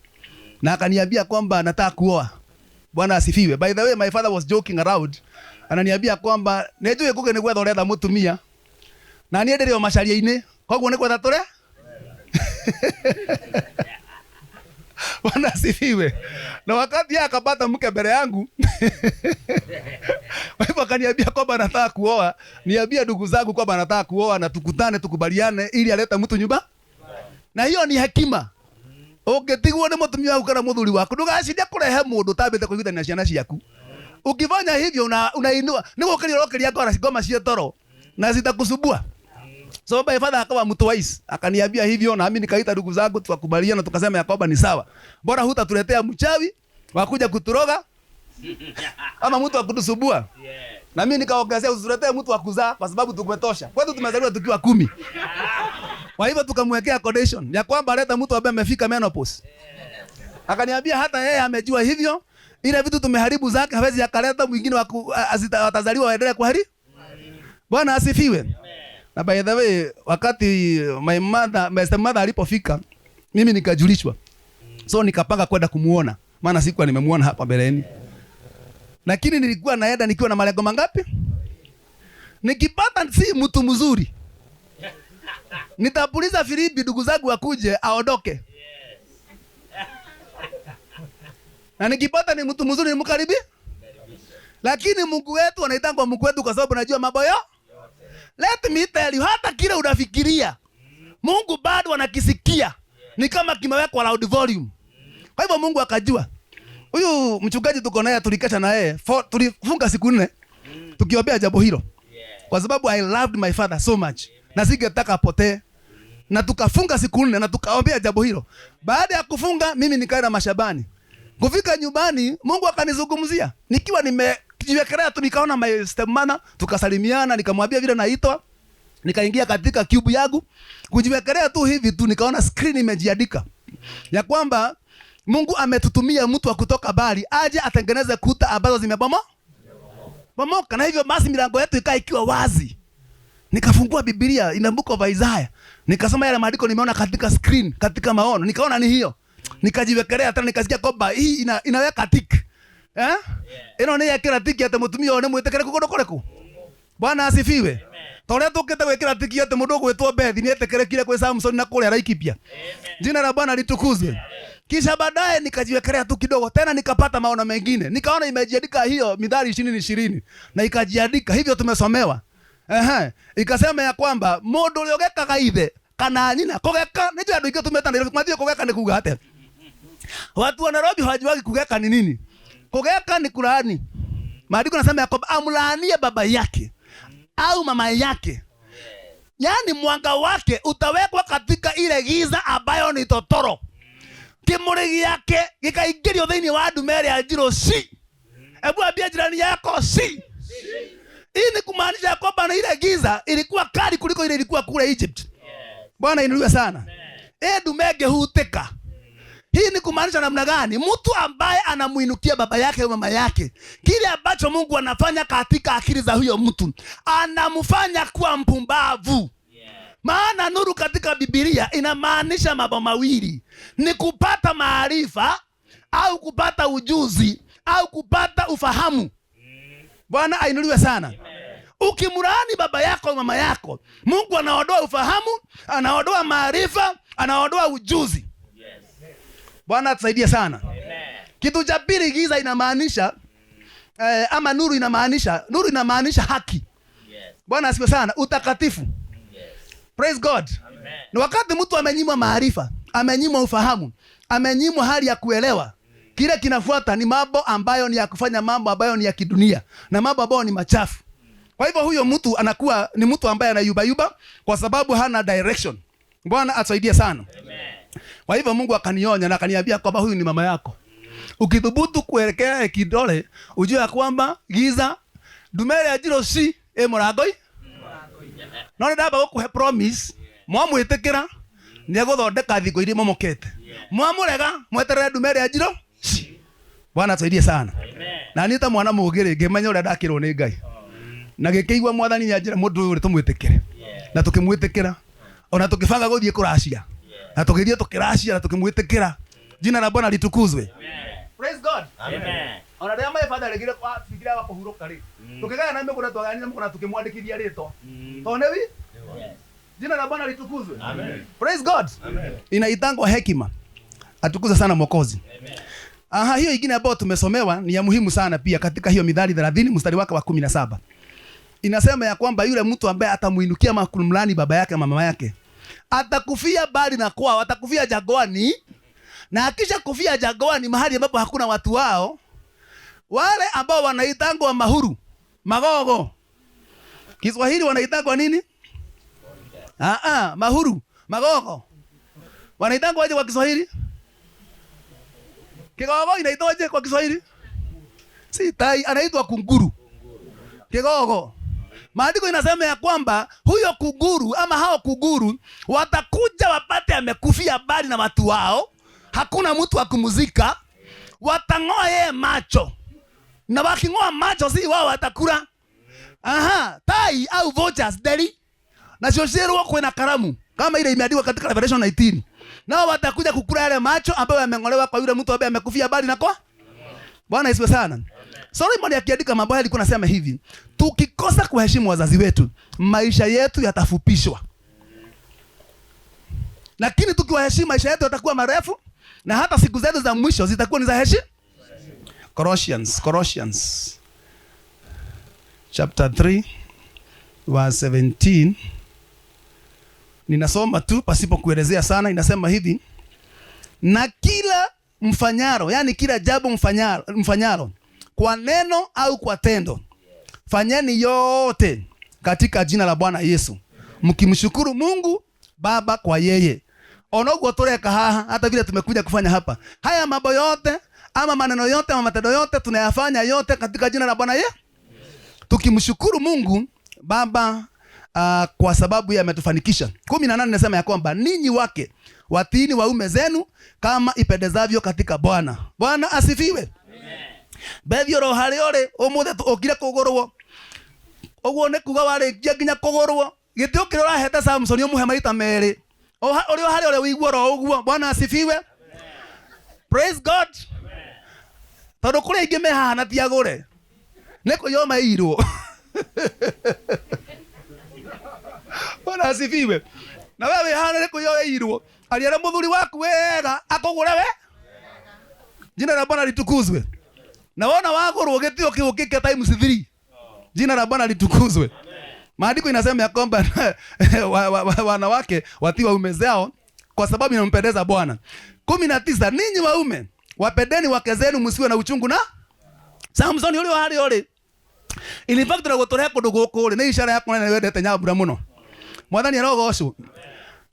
Na akaniambia kwamba nataka kuoa. Bwana asifiwe. By the way, my father was joking around. Ananiambia kwamba nejue kuge ni gwetha uretha mutumia. Na niĩ ndĩrĩ o macaria-inĩ. Koguo nĩ gwetha tũrĩa? Bwana asifiwe. Na wakati yeye akapata mke mbele yangu, kwa hivyo akaniambia kwamba nataka kuoa, niambia ndugu zangu kwamba nataka kuoa na tukutane tukubaliane ili alete mtu nyumba. Na hiyo ni hekima. Ũngĩtigwo nĩ mũtumia waku kana mũthuri waku, ndũgacinde kũrehe mũndũ ũtambĩte kũiguithania ciana ciaku. Ukifanya hivyo unainua, nĩguo ũkĩrĩrokeria ngoma cia toro na zitakusumbua. So my father akawa mtu wise, akaniambia hivyo, na mimi nikaita ndugu zangu tukakubaliana, tukasema ya kwamba ni sawa. Bora hutatuletea mchawi wakuja kuturoga ama mtu akutusubua. Na mimi nikaongezea usiletee mtu wa kuzaa kwa sababu tukumetosha. Kwetu tumezaliwa tukiwa 10. Kwa hivyo tukamwekea condition ya kwamba leta mtu ambaye amefika menopause. Akaniambia hata yeye amejua hivyo, Ile vitu tumeharibu zake hawezi akaleta mwingine watazaliwa waendelee kuharibu. Bwana asifiwe. Na by the way, wakati my stepmother alipofika, mimi nikajulishwa. So nikapanga kwenda kumuona, maana sikuwa nimemuona hapa mbeleni. Lakini nilikuwa naenda nikiwa na malengo mangapi? Nikipata si mtu mzuri, nitapuliza filimbi ndugu zangu wakuje aondoke. Na nikipata ni mtu mzuri nimkaribi. Lakini Mungu wetu anaitangwa Mungu wetu kwa sababu najua mambo yote. Let me tell you, hata kile unafikiria Mungu bado anakisikia. Ni kama kimewekwa loud volume. Kwa hivyo Mungu akajua. Huyu mchungaji tuko naye, tulikesha na yeye, tulifunga siku 4 tukiombea jambo hilo. Kwa sababu I loved my father so much. Na singetaka apotee. Na tukafunga siku 4 na tukaombea jambo hilo. Baada ya kufunga mimi nikaenda mashambani. Kufika nyumbani Mungu akanizungumzia. Nikiwa nimejiwekelea tu nikaona my stepmother, tukasalimiana, nikamwambia vile naitwa. Nikaingia katika cube yangu. Kujiwekelea tu hivi tu nikaona screen imejiandika ya kwamba Mungu ametutumia mtu wa kutoka bali aje atengeneze kuta ambazo zimebomoka. Na hivyo basi milango yetu ikae ikiwa wazi. Nikafungua Biblia in the book of Isaiah. Nikasoma yale maandiko nimeona katika screen, katika maono. Nikaona ni hiyo. Nikajiwekelea tena nikasikia kwamba hii inaweka tick. Ino ni yakira tick ate mutumia one mwetekere kugodokoreku. Bwana asifiwe. Tole tukete gwekira tick ate mundu gwetwo Bethi ni etekere kile kwa Samson na kule Laikipia. Jina la Bwana litukuzwe. Kisha baadaye nikajiwekelea tu kidogo tena nikapata maono mengine. Nikaona imejiandika hiyo Mithali 20:20 na ikajiandika hivyo tumesomewa. Ikasema ya kwamba mundu uliogeka gaithe kana nyina kugeka ni ndio ndio tumetana mathio kugeka ni kuga ate. Watu wa Nairobi hawajuagi kugeka ni nini. Kugeka ni kulaani. Maandiko yanasema ya kwamba amlaanie baba yake au mama yake. Yaani mwanga wake utawekwa katika ile giza ambayo ni totoro. Kimurigi yake gikaingirio thiini wa ndumere ya njiro si. Ebu ambia jirani yako si. Hii ni kumaanisha kwamba na ile giza ilikuwa kali kuliko ile ilikuwa kule Egypt. Bwana inuliwe sana. Ndumege huteka. Hii ni kumaanisha namna gani? Mtu ambaye anamuinukia baba yake au mama yake, kile ambacho Mungu anafanya katika akili za huyo mtu, anamfanya kuwa mpumbavu. Maana nuru katika Biblia inamaanisha mambo mawili. Ni kupata maarifa au kupata ujuzi au kupata ufahamu. Bwana ainuliwe sana. Ukimlaani baba yako au mama yako, Mungu anaondoa ufahamu, anaondoa maarifa, anaondoa ujuzi. Bwana atusaidie sana. Kitu cha pili giza inamaanisha ama nuru inamaanisha haki. Bwana asifiwe sana. Utakatifu. Praise God. Na wakati mtu amenyimwa maarifa, amenyimwa ufahamu, amenyimwa hali ya kuelewa, kile kinafuata ni mambo ambayo ni ya kufanya mambo ambayo ni ya kidunia na mambo ambayo ni machafu. Kwa hivyo huyo mtu anakuwa ni mtu ambaye anayubayuba kwa sababu hana direction. Bwana atusaidie sana. Kwa hivyo Mungu akanionya na akaniambia kwamba huyu ni mama yako. Ukithubutu kuelekea kidole, ujue kwamba giza ndumere ya njiro si murangoi. No ndaba gukuhe promise, mwamwitikira ni aguthondeka thiko iria momokete. Mwamurega mweterere ndumere ya njiro. Bwana atusaidie sana. Na nita mwana mugire ngimenya uria ndakirwo ni Ngai. Na gikeigwa mwathani ya njira mundu uri tumwitikire. Na tukimwitikira ona tukibanga guthie kuracia. Na tukithie tukiracia na tukimwitikira. Jina la Bwana litukuzwe. Praise God. Amen. Ona ria my father regire kwa fikiria wa kuhuruka ri. Tukigaya na mimi twagania mko na tukimwandikithia rito. Tone wi? Jina la Bwana litukuzwe. Amen. Praise God. Amen. Inaitangwa hekima. Atukuza sana Mwokozi. Amen. Hiyo ingine ambayo tumesomewa ni ya muhimu sana pia katika hiyo Mithali 30 mstari wake wa 17. Inasema ya kwamba yule mtu ambaye atamuinukia makulumlani baba yake mama yake atakufia bali na kwao, atakufia jangwani. Na akisha kufia jangwani mahali ambapo hakuna watu wao, wale ambao wanaitangwa mahuru, magogo. Kiswahili wanaitangwa nini? Mahuru, magogo. Wanaitangwa aje kwa Kiswahili? Kigogo inaitwa aje kwa Kiswahili? Si tai, anaitwa kunguru. Kigogo. Maandiko inasema ya kwamba huyo kuguru ama hao kuguru watakuja wapate amekufia bali na watu wao. Hakuna mtu wa kumuzika. watang'oa yeye macho, na waking'oa macho si wao watakula. Tai au vultures deli na shoshero kwena karamu kama ile imeandikwa katika Revelation 19. Nao watakuja kukula yale macho ambayo yameng'olewa kwa yule mtu ambaye amekufia bali na kwa Bwana Yesu sana. Solomon akiandika mambo haya alikuwa anasema hivi, tukikosa kuheshimu wazazi wetu, maisha yetu yatafupishwa. Lakini tukiwaheshimu, maisha yetu yatakuwa marefu na hata siku zetu za mwisho zitakuwa ni za heshima. Colossians chapter 3 verse 17. Ninasoma tu pasipo kuelezea sana. Inasema hivi, na kila mfanyaro, yani kila jambo mfanyaro kwa neno au kwa tendo, fanyeni yote katika jina la Bwana Yesu, mkimshukuru Mungu Baba kwa yeye. Onogo toreka hata vile tumekuja kufanya hapa. Haya mambo yote ama maneno yote ama matendo yote tunayafanya yote katika jina la Bwana yeye, tukimshukuru Mungu Baba kwa sababu yeye ametufanikisha. 18 nasema ya kwamba ninyi wake watiini waume zenu kama ipendezavyo katika Bwana. Bwana asifiwe. Bethio ro hariore omuthe okire kugorwo ogwo ne kuga wari nginya kugorwo gitio kire urahete Samson omuhe maita meri ori hari ore wigwo ro ogwo. Bwana asifiwe. Praise God. Tondu kuri ingi mehana ti agure neko yo mairwo. Bwana asifiwe. Na wewe hana neko yo irwo aliara muthuri waku wega akugure we. Jina la Bwana litukuzwe. Na wana wagorwo gitio kiukike times 3. Jina la Bwana litukuzwe. Maandiko inasema ya kwamba wanawake watii waume zao kwa sababu inampendeza Bwana. 19 ninyi waume wapendeni wake zenu msiwe na uchungu na Samson yule hali yule. In fact tunagotorea kundu guku ni ishara ya kuona wendete nyambura muno. Mwathani arogocwo.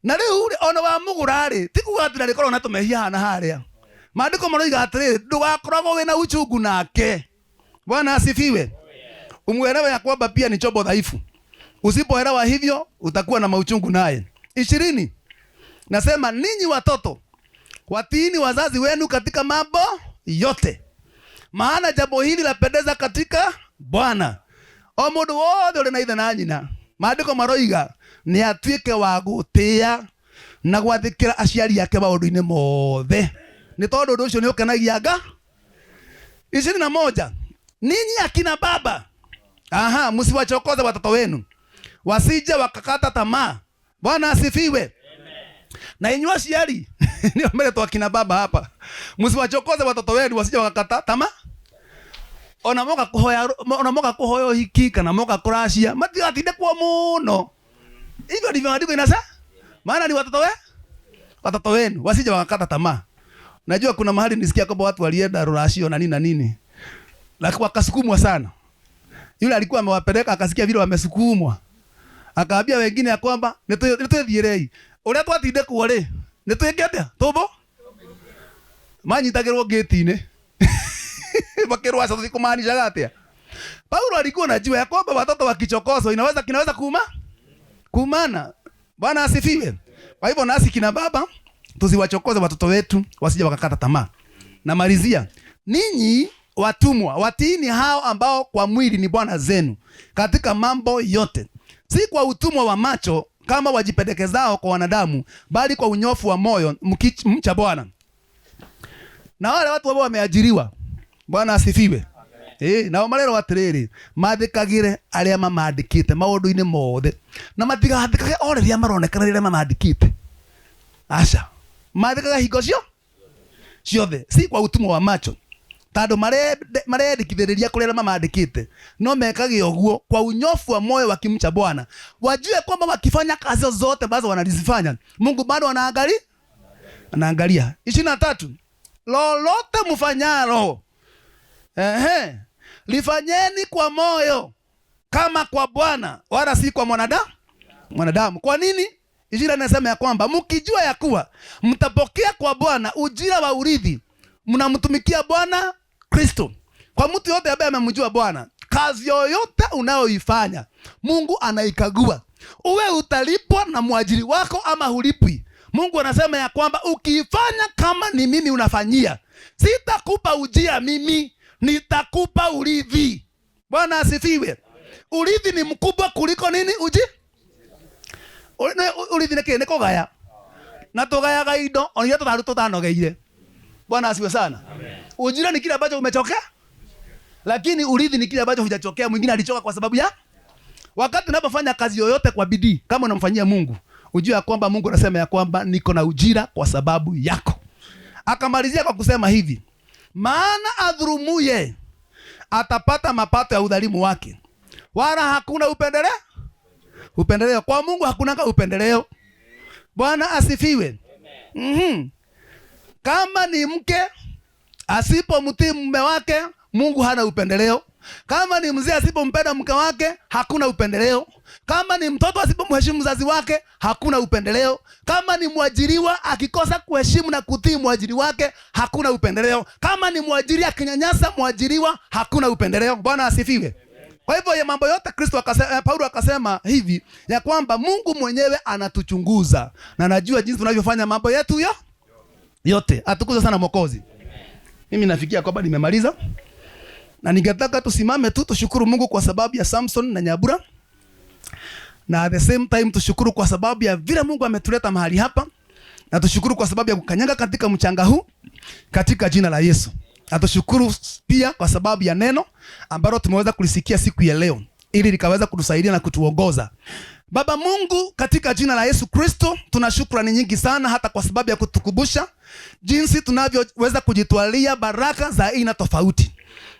Na riu ona wa mugurari tikugatira rikorwo na tumehia hana haria. Maandiko maroiga atiri ndugakoragwo wina uchungu nake. Bwana asifiwe. Umuelewe ya kwamba pia ni chombo dhaifu. Usipoelewa hivyo utakuwa na mauchungu naye. 20 nasema ninyi watoto watiini wazazi wenu katika mambo yote, maana jambo hili lapendeza katika Bwana. O mundu wothe uri na ithe na nyina, maandiko maroiga ni atuike wa gutia na gwathikira aciari ake maundu-ini mothe, ni tondu undu ucio ni ukenagia Ngai. 21 ninyi akina baba msiwachokoze watoto wenu wasije wakakata tamaa. Bwana asifiwe. Na inywa aciari ni mbele tu akina baba hapa, msiwachokoze watoto wenu wasije wakakata tamaa. Ona moka kuhoya hiki kana moka kuracia matigatinde kwa muno. Hivyo ndivyo maandiko inasema. Maana ni watoto wenu wasije wakakata tamaa. Najua kuna mahali nisikia kwamba watu walienda ruracio na nini na nini, lakini wakasukumwa sana. Yule alikuwa amewapeleka akasikia vile wamesukumwa, akaambia wengine ya kwamba nitwethierei uria twatinde kuo ri nitwikete tubo manyitagirwo gate-ini bakirwa sasa kumaanisha atia. Paulo alikuwa anajua ya kwamba watoto wakichokozwa kinaweza kumana. Bwana asifiwe. Kwa hivyo nasi kina baba tusiwachokoze watoto wetu wasije wakakata tamaa. Na malizia, ninyi watumwa watiini hao ambao kwa mwili ni bwana zenu katika mambo yote, si kwa utumwa wa macho kama wajipendekezao kwa wanadamu, bali kwa unyofu wa moyo mcha Bwana. Na wale watu ambao wameajiriwa, Bwana asifiwe. Na marero atiriri mathikagire aria mamandikite maundu-ini mothe, na matigathikage o riria maronekana riria mamandikite. Aca mathikaga hingo ciothe, si kwa utumwa wa macho tando marendikithiriria kuria mamandikite, no mekage oguo kwa unyofu wa moyo wakimcha Bwana. Wajue kwamba wakifanya kazi zote ambazo wanazifanya Mungu bado anaangalia. 23 lolote mfanyalo lifanyeni kwa moyo kama kwa Bwana wala si kwa mwanadamu. Kwa nini? Injili inasema ya kwamba mkijua ya kuwa mtapokea kwa Bwana ujira wa urithi, mnamtumikia Bwana Kristo. Kwa mtu yote ambaye amemjua Bwana, kazi yoyote unayoifanya Mungu anaikagua. Uwe utalipwa na mwajiri wako ama hulipwi, Mungu anasema ya kwamba ukiifanya kama ni mimi unafanyia, Sitakupa ujira mimi, nitakupa urithi. Bwana asifiwe. Urithi ni mkubwa kuliko nini? Urithi ni kugaya. Na tugayaga indo onia tutanogeire. Bwana asifiwe sana. Ujira ni kile ambacho umechokea, lakini urithi ni kile ambacho hujachokea. Mwingine alichoka kwa sababu ya wakati unapofanya kazi yoyote kwa bidii, kama unamfanyia Mungu, ujue ya kwamba Mungu anasema ya kwamba niko na ujira kwa sababu yako. Akamalizia kwa kusema hivi, maana adhurumuye atapata mapato ya udhalimu wake, wala hakuna upendeleo. Kwa Mungu hakuna upendeleo. Bwana asifiwe. Kama ni mke asipomtii mume wake, Mungu hana upendeleo. Kama ni mzee asipompenda mke wake, hakuna upendeleo. Kama ni mtoto asipomheshimu mzazi wake, hakuna upendeleo. Kama ni mwajiriwa akikosa kuheshimu na kutii mwajiri wake, hakuna upendeleo. Kama ni mwajiri akinyanyasa mwajiriwa, hakuna upendeleo. Bwana asifiwe. Kwa hivyo ya mambo yote Paulo akasema hivi ya kwamba Mungu mwenyewe anatuchunguza na anajua jinsi tunavyofanya mambo yetu yote. Atukuze sana Mwokozi. Mimi nafikia kwamba nimemaliza. Na ningetaka tusimame tu tushukuru Mungu kwa sababu ya Samson na Nyabura. Na at the same time tushukuru kwa sababu ya vile Mungu ametuleta mahali hapa. Na tushukuru kwa sababu ya kukanyaga katika mchanga huu katika jina la Yesu. Na tushukuru pia kwa sababu ya neno ambalo tumeweza kulisikia siku ya leo ili likaweza kutusaidia na kutuongoza. Baba Mungu, katika jina la Yesu Kristo, tuna shukrani nyingi sana hata kwa sababu ya kutukubusha jinsi tunavyoweza kujitwalia baraka za aina tofauti.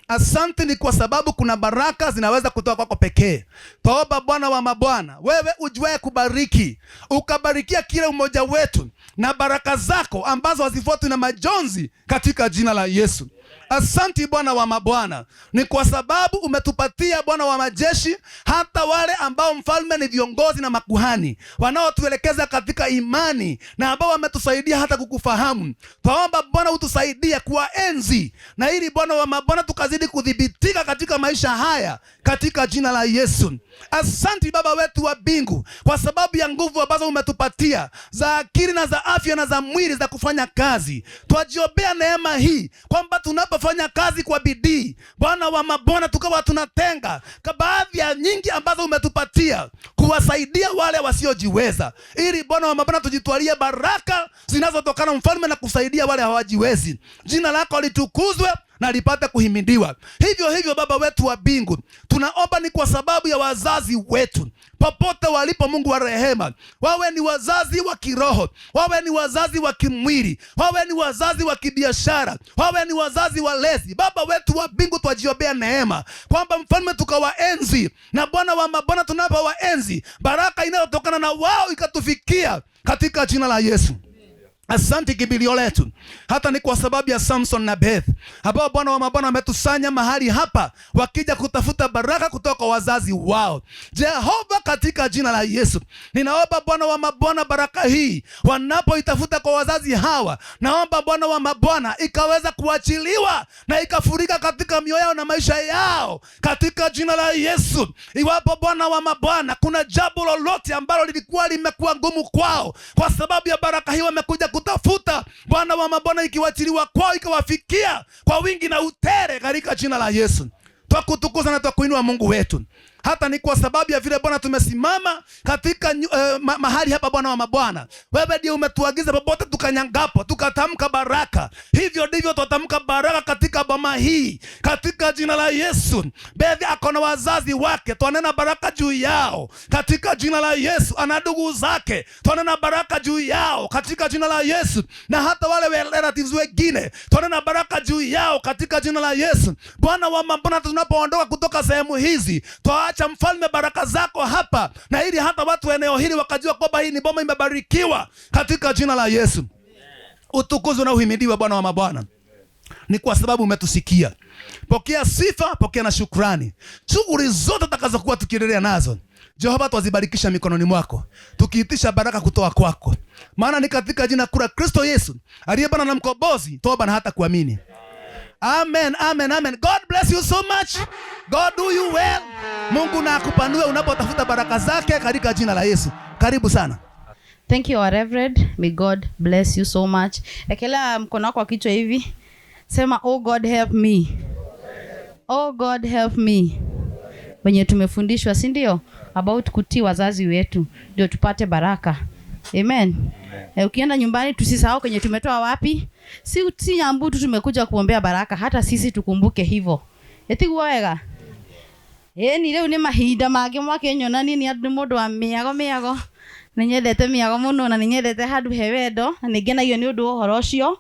Asante ni kwa sababu kuna baraka zinaweza kutoka kwako pekee. Toba Bwana wa mabwana, wewe ujuaye kubariki, ukabarikia kila umoja wetu na baraka zako ambazo hazifuatwi na majonzi katika jina la Yesu. Asante Bwana wa mabwana, ni kwa sababu umetupatia Bwana wa majeshi hata wale ambao mfalme ni viongozi na makuhani wanaotuelekeza katika imani na ambao wametusaidia hata kukufahamu. Tuomba Bwana utusaidie kuwaenzi na ili Bwana wa mabwana tukazidi kudhibitika katika maisha haya katika jina la Yesu. Asante Baba wetu wa mbingu kwa sababu ya nguvu ambazo umetupatia za akili na za afya na za mwili za kufanya kazi. Twajiombea neema hii kwamba tunapofanya kazi kwa bidii Bwana wa mabwana tukawa tunatenga baadhi ya nyingi ambazo umetupatia kuwasaidia wale wasiojiweza, ili Bwana wa mabwana tujitwalie baraka zinazotokana mfalme na kusaidia wale hawajiwezi. Jina lako litukuzwe na lipate kuhimidiwa. Hivyo Baba wetu wa mbingu, tunaomba ni kwa sababu ya wazazi wetu popote walipo, Mungu wa rehema, wawe ni wazazi wa kiroho, wawe ni wazazi wa kimwili, wawe ni wazazi wa kibiashara, wawe ni wazazi walezi. Baba wetu wa mbingu, twajiombea neema kwamba mfalme tukawaenzi, na Bwana wa mabwana tunapowaenzi baraka inayotokana na wao ikatufikia katika jina la Yesu. Asante kibilio letu hata ni kwa sababu ya Samson na Beth ambao Bwana wa mabwana wametusanya mahali hapa wakija kutafuta baraka kutoka kwa wazazi wao. Jehova, katika jina la Yesu ninaomba Bwana wa mabwana baraka hii wanapoitafuta kwa wazazi hawa, naomba Bwana wa mabwana ikaweza kuachiliwa na ikafurika katika mioyo yao na maisha yao katika jina la Yesu. Iwapo Bwana wa mabwana kuna jambo lolote ambalo lilikuwa limekuwa ngumu kwao, kwa sababu ya baraka hii wamekuja kutafuta, Bwana wa mabwana ikiwachiliwa kwao ikawafikia kwa wingi na utere katika jina la Yesu. Twakutukuza na twakuinua Mungu wetu hata ni kwa sababu ya vile Bwana tumesimama katika mahali hapa. Bwana wa mabwana, wewe ndiye umetuagiza popote tukanyangapo tukatamka baraka. Hivyo ndivyo tutatamka baraka katika boma hii katika jina la Yesu. Bethi akona wazazi wake, twanena baraka juu yao katika jina la Yesu. Ana ndugu zake, twanena baraka juu yao katika jina la Yesu. Na hata wale relatives wengine, twanena baraka juu yao katika jina la Yesu. Bwana wa mabwana, tunapoondoka kutoka sehemu hizi, acha mfalme baraka zako hapa, na ili hata watu eneo hili wakajua kwamba hii ni boma imebarikiwa katika jina la Yesu. Utukuzwe na uhimidiwe Bwana wa mabwana, ni kwa sababu umetusikia. Pokea sifa, pokea na shukrani. Shughuli zote tutakazokuwa tukiendelea nazo, Jehova, twazibarikisha mikononi mwako, tukiitisha baraka kutoka kwako, maana ni katika jina kula Kristo Yesu aliye Bwana na mkombozi toba na hata kuamini. Amen, amen, amen. God bless you so much. God do you well. Mungu na akupanue unapotafuta baraka zake katika jina la Yesu. Karibu sana. Thank you, our Reverend. May God bless you so much. Ekela mkono wako wa kichwa hivi. Sema oh God help me. Oh God help me. Wenye tumefundishwa, si ndio? About kutii wazazi wetu ndio tupate baraka. Amen. Ukienda nyumbani tusisahau kwenye tumetoa wapi? Si Nyambu tu tumekuja kuombea baraka, hata sisi tukumbuke hivyo. Etiguo wega. Ni leo ni mahinda mangĩ mwakenyona nini andu mundu wa miago. Ninyendete miago muno na ninyendete handu he wendo na ningenagio ni undu uhoro ucio.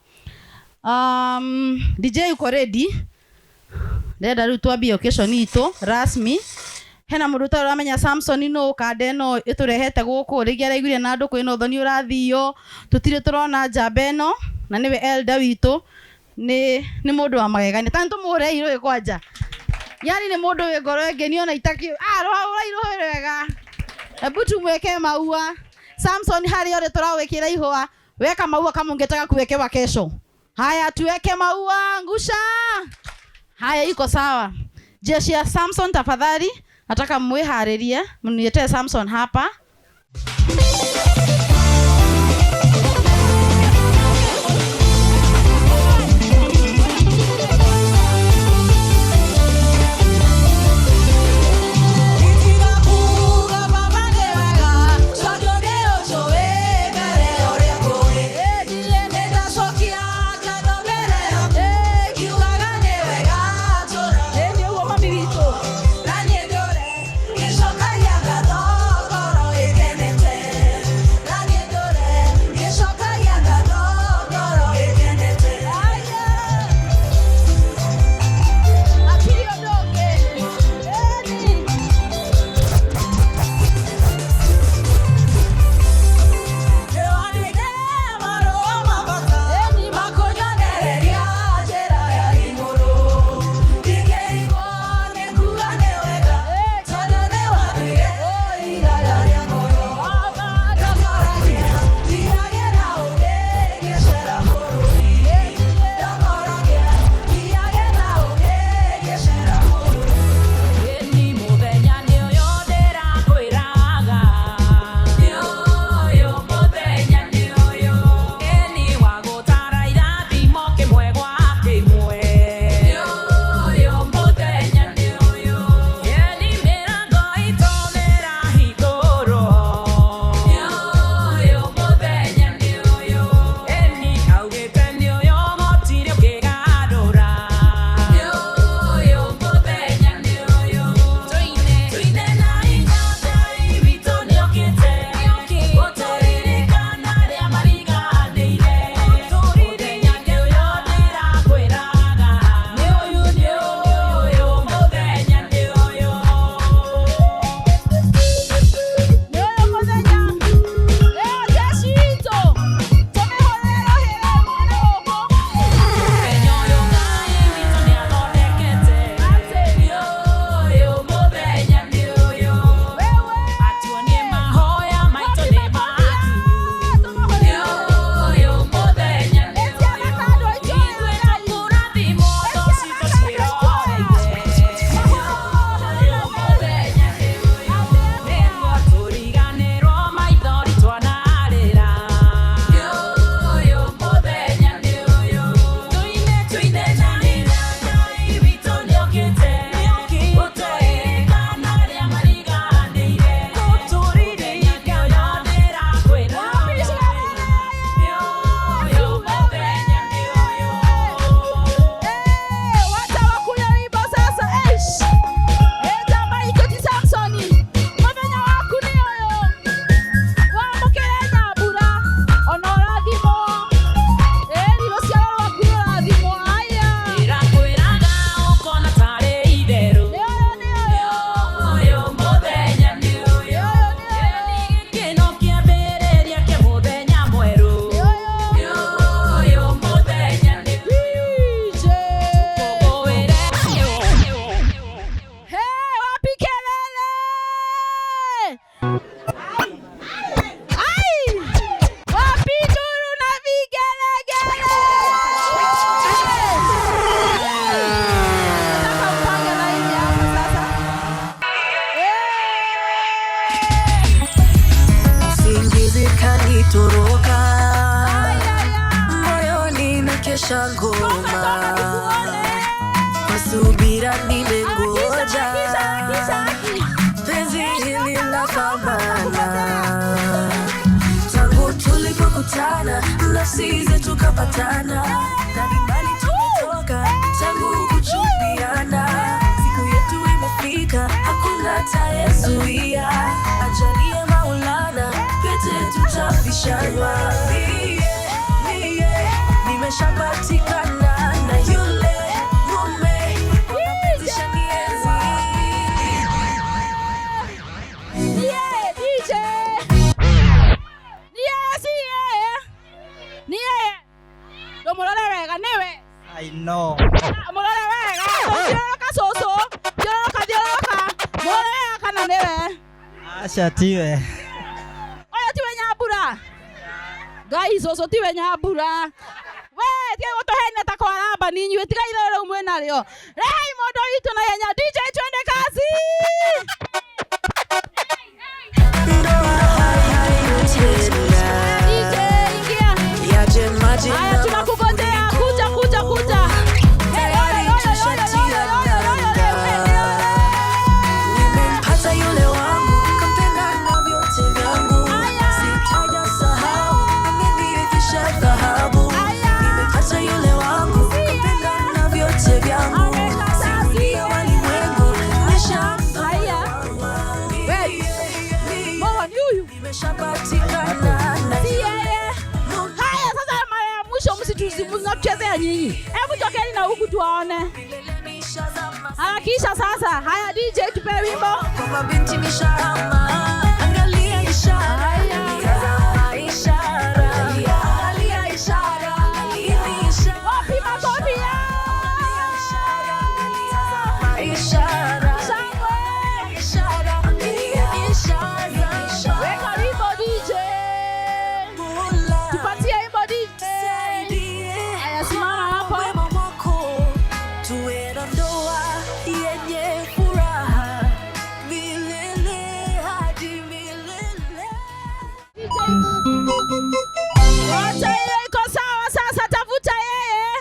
DJ uko ready? Ndenda riu twambie occasion itu rasmi. Hena mundu taramenya Samson no kande no iturehete guku rigia raiguire na andu kwina uthoni urathio tutire turona njamba eno na niwe elder witu ni mundu wa magegania tantu mure iro kwanja yani ni mundu we ngoro engeni ona itaki iro wega ebu tumweke maua Samson hari ore turawekira ihwa weka maua kama ungetaka kuwekewa kesho. Haya tuweke maua ngusha. Haya iko sawa. Jeshi ya Samson tafadhali nataka mwiharerie mniletee Samson hapa. washa ngoma. Kwa subira nimengoja. Penzi hili la thamana. Tangu tulipokutana, nafsi zetu kapatana. Ndani mbali tumetoka, tangu kuchupiana. Siku yetu imefika, hakuna atayezuia. Ajalie Maulana, pete tutafishana. Nimeshapatikana na yule mume. Unapitisha nienzi. DJ. Ni yeye. Ndo mulole wega niwe. I know. Mulole wega. Joroka soso. Joroka. Mulole wega kana niwe. Acha tiwe. Oya tiwe nyabura. Gai soso tiwe nyabura. We, tiwe gotohene ta kwaramba ninyi we tiga ile umwe naryo. Rei modo itu na yenya DJ twende kazi. Haya tunakungojea, kuja. Nimempata yule wangu, kampenda na vyote vyangu. Sitajasahau, amenivisha dhahabu. Nimempata yule wangu, kampenda na vyote vyangu. Simulia walimwengu, nimeshapatikana na yeye. Haya sasa mara ya mwisho mnatuchezea nyinyi. Hebu tokeni na huku tuwaone. Harakisha sasa. Haya DJ tupe wimbo. Kwa mabinti mishahama. Angalia ishara. Wapi makofi ya? Weka wimbo DJ. Tupatie wimbo DJ. Haya simama hapo. Tuwe na ndoa yenye furaha. Milele hadi milele. Wacha hiyo iko sawa sasa, tafuta yeye.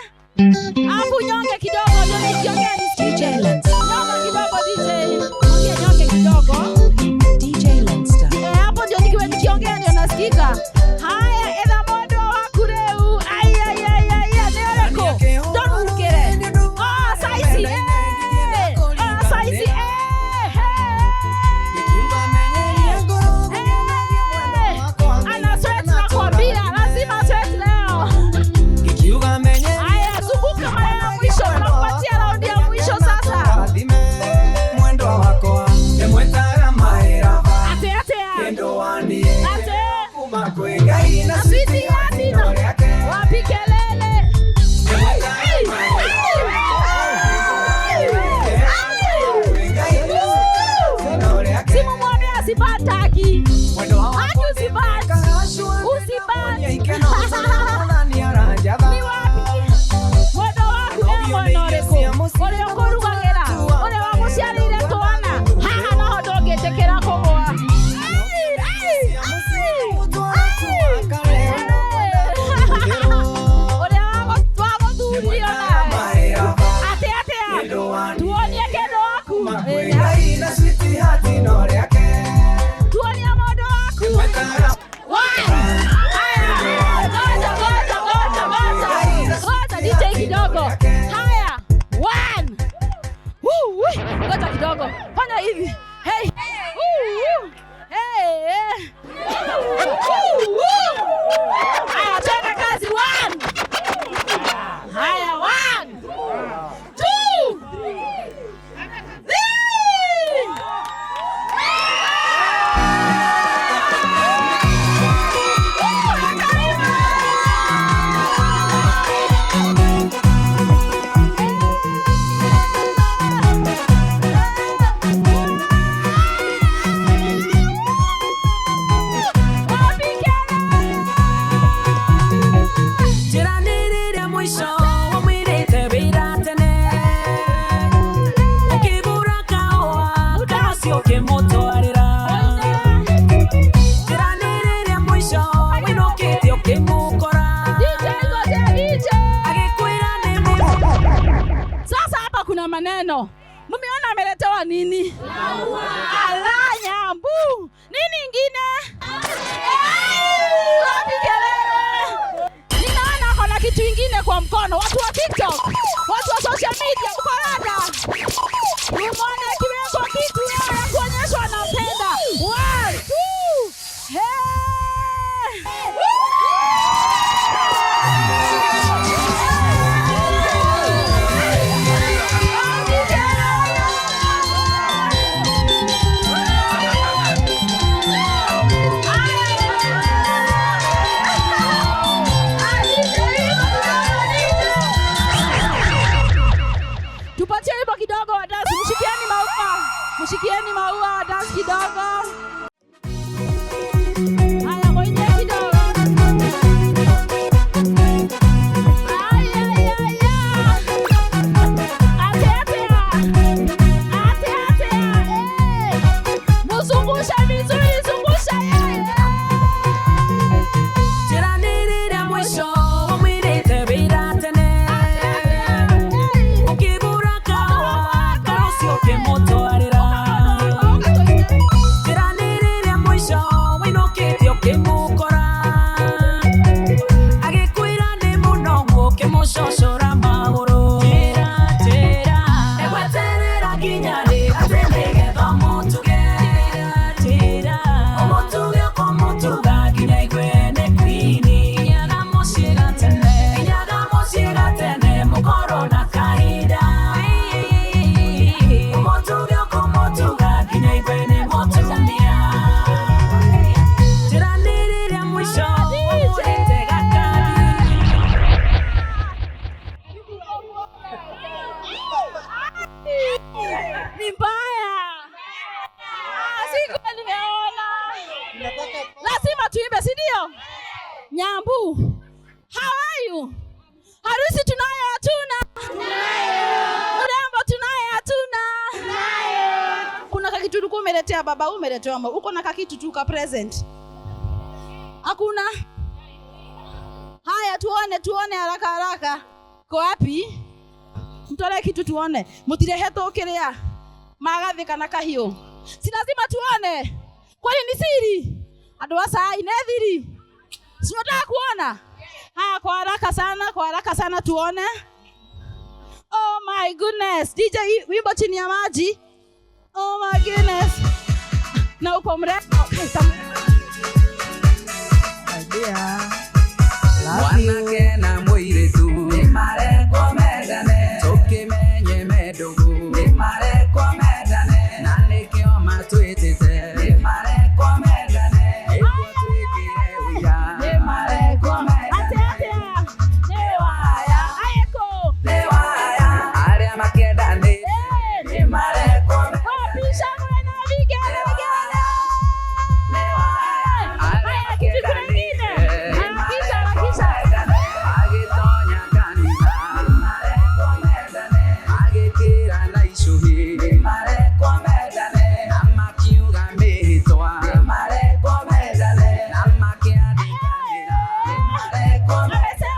Hapo nyonge kidogo ndio nikiongea nisikie. Nyonge kidogo DJ. Nyonge kidogo. DJ Lenster. Hapo ndio nikiongea ndio nasikika. Haya eda modo wa kureu. Ai. Nereko. Don't look at it. Ah, saizi. Saizi. Ana sweat na kwambia, lazima sweat leo. Haya, zunguka mara ya mwisho, tunakupatia raundi ya mwisho sasa. Wapi kelele? Simu mwambie asipataki. Haki usipati. Ni wapi? Mwendo waku mwanoreko. Ole okorugagera. Ole wamuciarire twana. Haha naho ndongetekera kũgũa. Tuonie kendo waku. Tuonie modo waku. Haya. neno. Mumeona ameletewa nini? Ala Nyambu. Nini ingine? Wapi kelele? Ninaona kuna kitu ingine kwa mkono. Watu wa TikTok, watu wa social media, mkorada. Umeona kiweko kitu ya kuonyesha anapenda. 1 2 tupatie hivyo kidogo wa dance. Mshikieni maua wa dance kidogo. Haya ngoja kidogo. Muzungusha vizuri, zungusha yeye. Tiranirira mwisho umwirite biratene. Ukibura kawa karosio kemotwarira. Tiranirira mwisho winokete okemukora. Agikwira ni muno okemoshoshora maguru. Tira egweterera kinyari atenege bamutuge. Tira omutuge komutuga kinyaikwene kwini. Inyaga mosiga tene mukoro na kahida. Omutuge komutuga kinyaikwene motumia. Tiranirire mwisho umurite gakari. Ni mbaya. Siku nimeona. Lazima tuimbe, si ndio? Nyambu. How are you? Harusi tunayo hatuna? Urembo tunayo hatuna? Kuna kakitu ulikuwa umeletea baba, umeletea mama. Uko na kakitu tu ka present? Hakuna? Haya tuone haraka. Ko wapi? Mtole kitu tuone. Mutireheto ukiria. Magathi kana kahio. Si lazima tuone. Kwani ni siri? Andu asa inethiri. Si unataka kuona? Haya kwa haraka sana tuone. Oh my goodness. DJ wimbo chini ya maji. Oh my goodness. Na uko mrefu. Wanake na muiritu ni mare komedane. Toke menye medogo ni mare komedane. Na nikio matwitite ni mare komedane. Ego twikire uya ni mare komedane. Newaya ayeko newaya aria makedane ni mare komedane. Wapisha mwena vigele newaya aria makedane. Agitonya kanisa mare komedane. Agikira na ishuhi mare komedane. Amakiuga mihitwa mare komedane. Amakiadikanira mare komedane.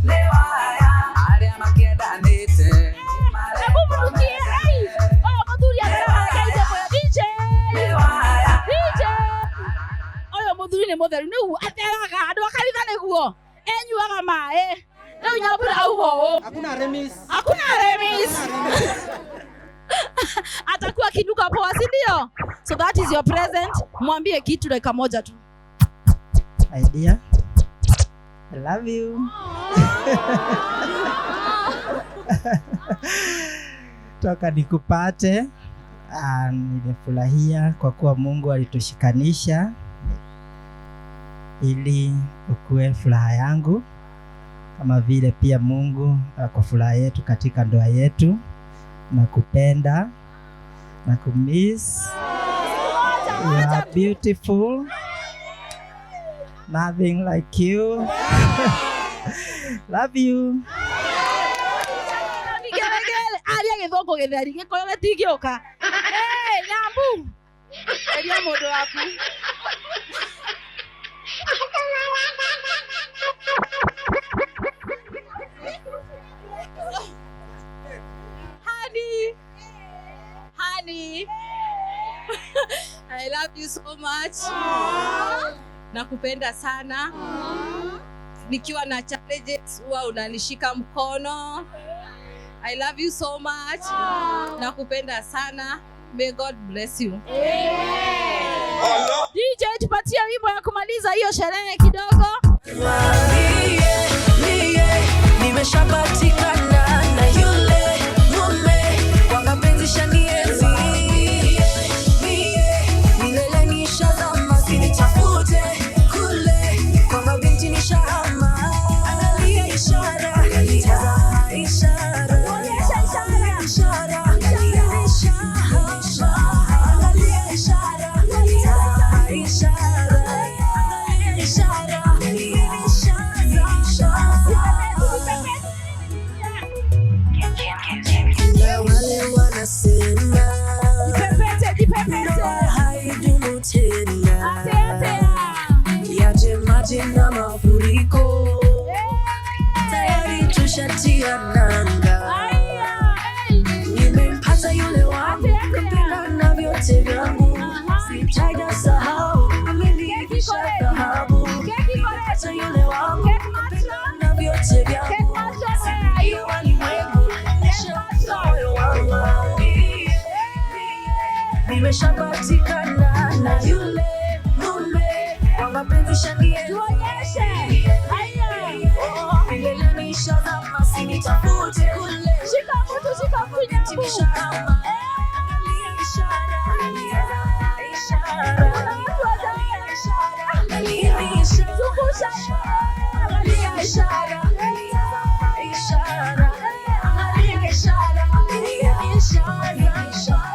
Newaya aria makedanite mare komedane. Muthuri ni mutheru niu ateraga andu akaritha niguo enyuaga mae riu Nyambura ugo hakuna remis atakuwa kiduka poa, si ndio? So that is your present. Mwambie kitu dakika moja tu. My dear, I love you. Toka nikupate, nimefurahia kwa kuwa Mungu alitushikanisha ili ukue furaha yangu, kama vile pia Mungu ako furaha yetu katika ndoa yetu. Nakupenda, nakumiss. You are beautiful. Nothing like you. Love you. Nigeregere aria githongo githeri gikoyo getingioka. Nyambu. Eria mundu waku. Dani. I love you so much. Nakupenda sana. Nikiwa na challenges huwa unanishika mkono. I love you so much. Nakupenda sana. May God bless you. DJ tupatie wimbo ya kumaliza hiyo sherehe kidogo. Nimeshapatikana na yule mume kwa mapenzi shanienzi. Milele nishazama sinitafute kule kwa mabinti nishahama. Angalia ishara, angalia ishara, onyesha ishara, ishara, angalia ishara, angalia ishara, angalia ishara, angalia ishara, angalia na wale wanasema ndoa haidumu tena, yaje maji na mafuriko, tayari tushatia nanga. Nimempata yule wangu, kapenda na vyote vyangu, sitajasahau, amenivisha dhahabu. Nimempata yule wangu, kapenda na vyote vyangu, siyo walimwengu, moyo wangu. Nimeshapatikana na yule mume kwa mapenzi shanienzi. Milele nishazama sinitafute kule, shika mtu nishahama. Angalia ishara, angalia ishara, angalia ishara, angalia ishara, angalia ishara, angalia ishara, angalia ishara, angalia ishara.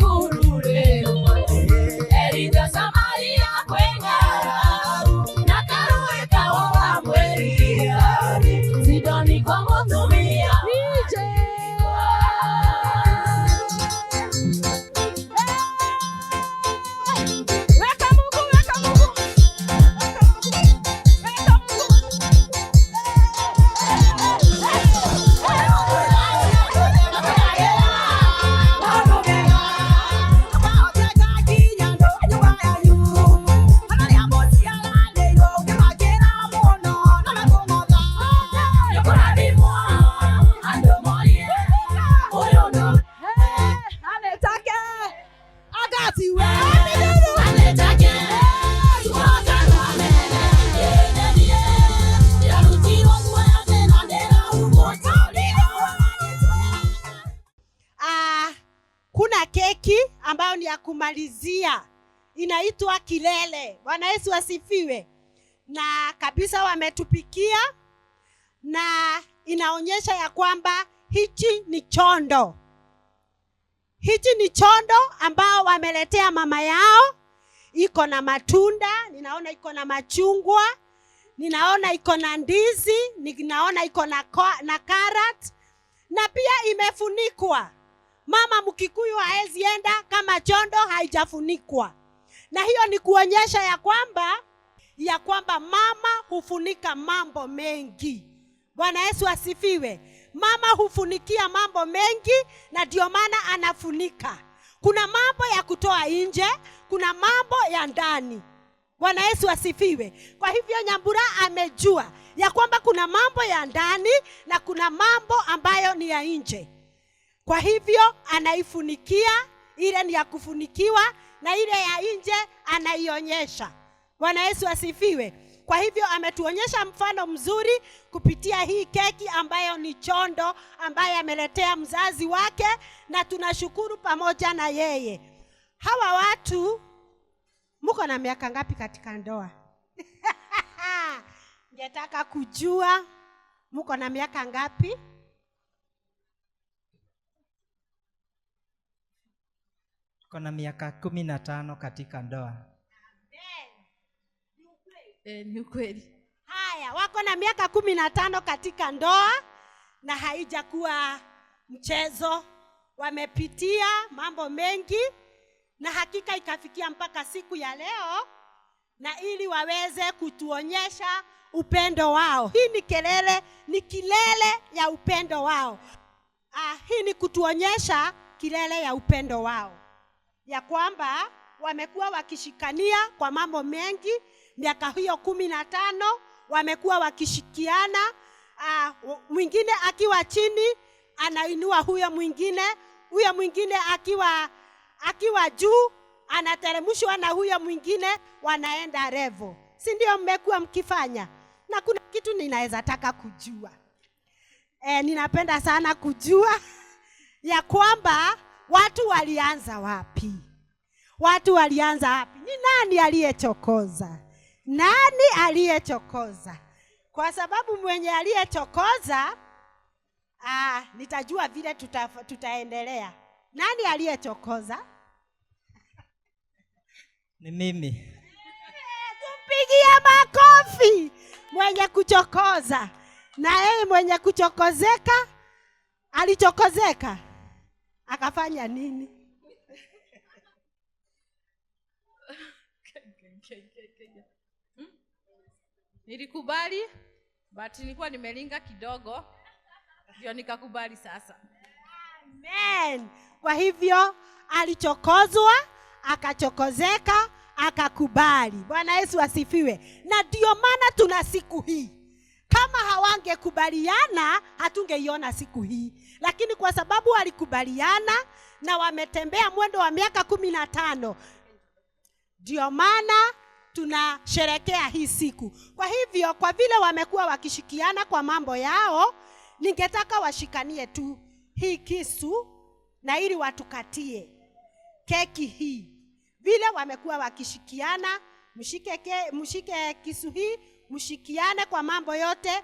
Huru tiwe aletake kuna keki ambayo ni ya kumalizia inaitwa kilele. Bwana Yesu asifiwe. Na kabisa wametupikia na inaonyesha ya kwamba hichi ni chondo. Hichi ni chondo ambao wameletea mama yao. Iko na matunda, ninaona iko na machungwa, ninaona iko na ndizi, ninaona iko na carrot na pia imefunikwa. Mama Mkikuyu haezi enda kama chondo haijafunikwa. Na hiyo ni kuonyesha ya kwamba mama hufunika mambo mengi. Bwana Yesu asifiwe. Mama hufunikia mambo mengi na ndio maana anafunika. Kuna mambo ya kutoa nje, kuna mambo ya ndani. Bwana Yesu asifiwe. Kwa hivyo Nyambura amejua ya kwamba kuna mambo ya ndani na kuna mambo ambayo ni ya nje. Kwa hivyo anaifunikia, ile ni ya kufunikiwa na ile ya nje anaionyesha. Bwana Yesu asifiwe. Kwa hivyo ametuonyesha mfano mzuri kupitia hii keki ambayo ni chondo ambaye ameletea mzazi wake na tunashukuru pamoja na yeye. Hawa watu mko na miaka ngapi katika ndoa? Ningetaka kujua mko na miaka ngapi? Kuna miaka 15 katika ndoa. Ni ukweli. Haya, wako na miaka 15 katika ndoa na haijakuwa mchezo. Wamepitia mambo mengi na hakika ikafikia mpaka siku ya leo na ili waweze kutuonyesha upendo wao. Hii ni kilele ya upendo wao. Hii ni kutuonyesha kilele ya upendo wao. Ya kwamba wamekuwa wakishikania kwa mambo mengi, miaka hiyo 15 wamekuwa wakishikiana. Mwingine akiwa chini anainua huyo mwingine akiwa juu anateremshwa na huyo mwingine, wanaenda revo. Si ndio mmekuwa mkifanya? Na kuna kitu ninaweza taka kujua. Ninapenda sana kujua ya kwamba watu walianza wapi? Watu walianza wapi? Ni nani aliyechokoza? Nani aliyechokoza? Kwa sababu mwenye aliyechokoza nitajua vile tutaendelea. Nani aliyechokoza? Ni mimi. Tumpigie makofi mwenye kuchokoza. Na yeye mwenye kuchokozeka alichokozeka akafanya nini? Nilikubali, but nilikuwa nimelinga kidogo, ndio nikakubali sasa. Amen. Kwa hivyo alichokozwa, akachokozeka, akakubali. Bwana Yesu asifiwe. Na ndio maana tuna siku hii. Kama hawangekubaliana hatungeiona siku hii. Lakini kwa sababu walikubaliana na wametembea mwendo wa miaka 15, ndio maana tunasherekea hii siku. Kwa hivyo kwa vile wamekuwa wakishikiana kwa mambo yao, ningetaka washikanie tu hii kisu na ili watukatie keki hii. Vile wamekuwa wakishikiana, mshike kisu hii, mshikiane kwa mambo yote,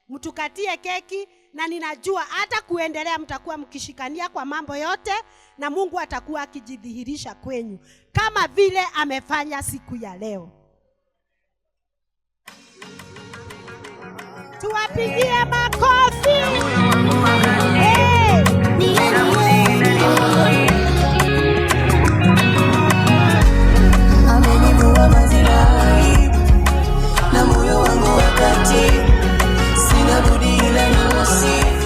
mtukatie keki, na ninajua hata kuendelea mtakuwa mkishikania kwa mambo yote na Mungu atakuwa akijidhihirisha kwenyu kama vile amefanya siku ya leo. Tuwapigie makofi. Amenivua maziwa na moyo wangu wakati sina budi ila nimsifu.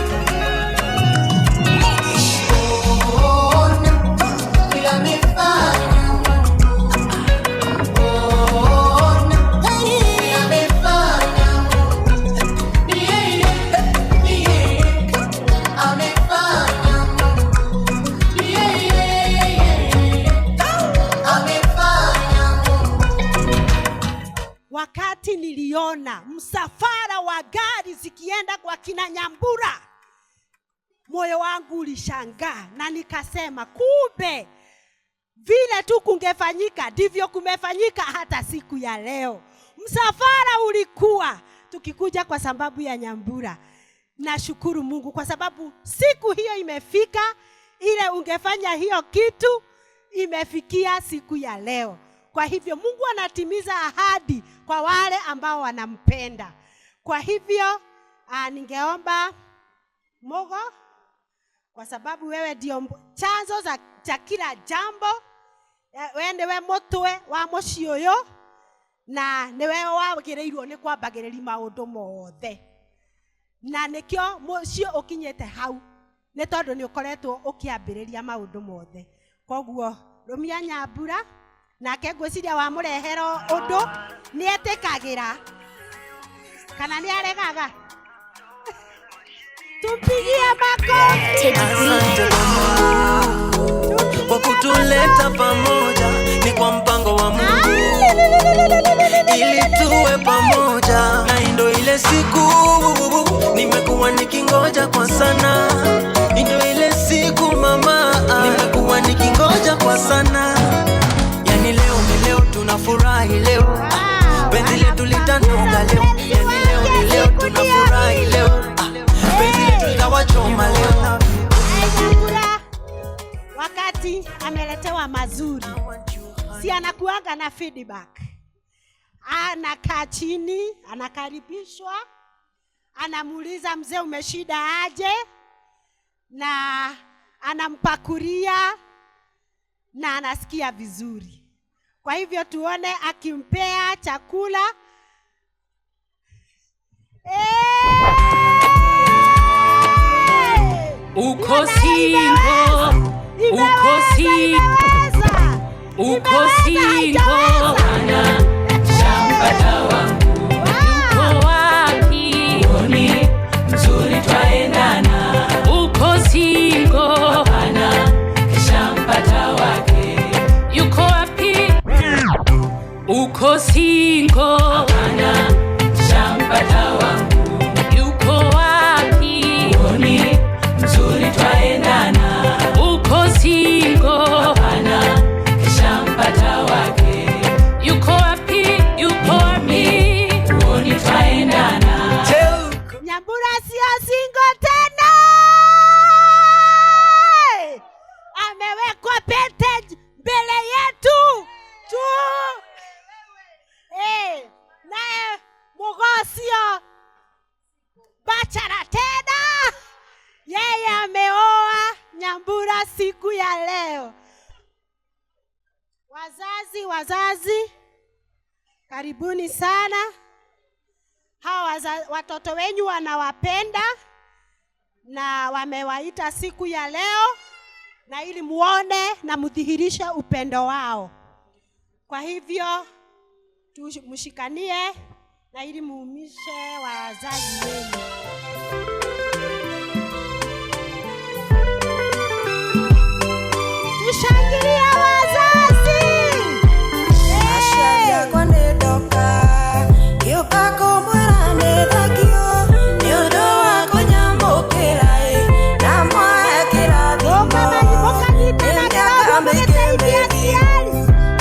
wakati niliona msafara wa gari zikienda kwa kina Nyambura, moyo wangu ulishangaa na nikasema kumbe vile tu kungefanyika ndivyo kumefanyika hata siku ya leo. Msafara ulikuwa tukikuja kwa sababu ya Nyambura. Nashukuru Mungu kwa sababu siku hiyo imefika, ile ungefanya hiyo kitu imefikia siku ya leo. Kwa hivyo Mungu anatimiza ahadi kwa wale ambao wanampenda. Kwa hivyo ningeomba Mogo, kwa sababu wewe ndio chanzo za kila jambo, wende we mutwe wa muci uyu na niwe wagirirwo ni kwambagiriria maundu mothe, na nikio muci ukinyete hau ni tondu ni ukoretwo ukiambiriria maundu mothe. Koguo Rumia Nyambura nake ngwiciria wa murehero undu ni etikagira kana ni aregaga. Tupigie makofi kwa kutuleta pamoja, ni kwa mpango wa Mungu ili tuwe pamoja. Na ndo ile siku nimekuwa nikingoja kwa sana, ndo ile siku mama nimekuwa nikingoja kwa sana. Yani leo tunafurahi leo, penzi letu litanuka leo. Yani leo tunafurahi leo, penzi letu litawachoma leo. Wakati ameletewa mazuri, si anakuanga na feedback. Anakaa chini, anakaribishwa, anamuuliza mzee umeshida aje, na anampakuria na anasikia vizuri. Kwa hivyo tuone akimpea chakula. Uko singo, uko singo, uko singo, ana shampata wangu. Uko wapi? Oni mzuri twaendana. Uko singo, ana shampata wake. Yuko wapi? Uko singo, ana shampata wangu. Yuko wapi? Oni mzuri twaendana. Uko singo, hapana shampata wake. Yuko wapi? Yuko wapi? Uoni twaendana. Nyambura sio singo tena, amewekwa pete mbele yetu tu. Naye Mugosio bachara tena, yeye ameoa Nyambura siku ya leo. Wazazi karibuni sana. Hawa watoto wenyu wanawapenda na wamewaita siku ya leo, na ili muone na mudhihirishe upendo wao. Kwa hivyo tumshikanie na ili muumishe wazazi wenu. Tushangilie wazazi. Asha yako ndoka, yuka kumwera nedakio, nyodo wako nyambokera na moya kirathimo. Nendaka mekemethi,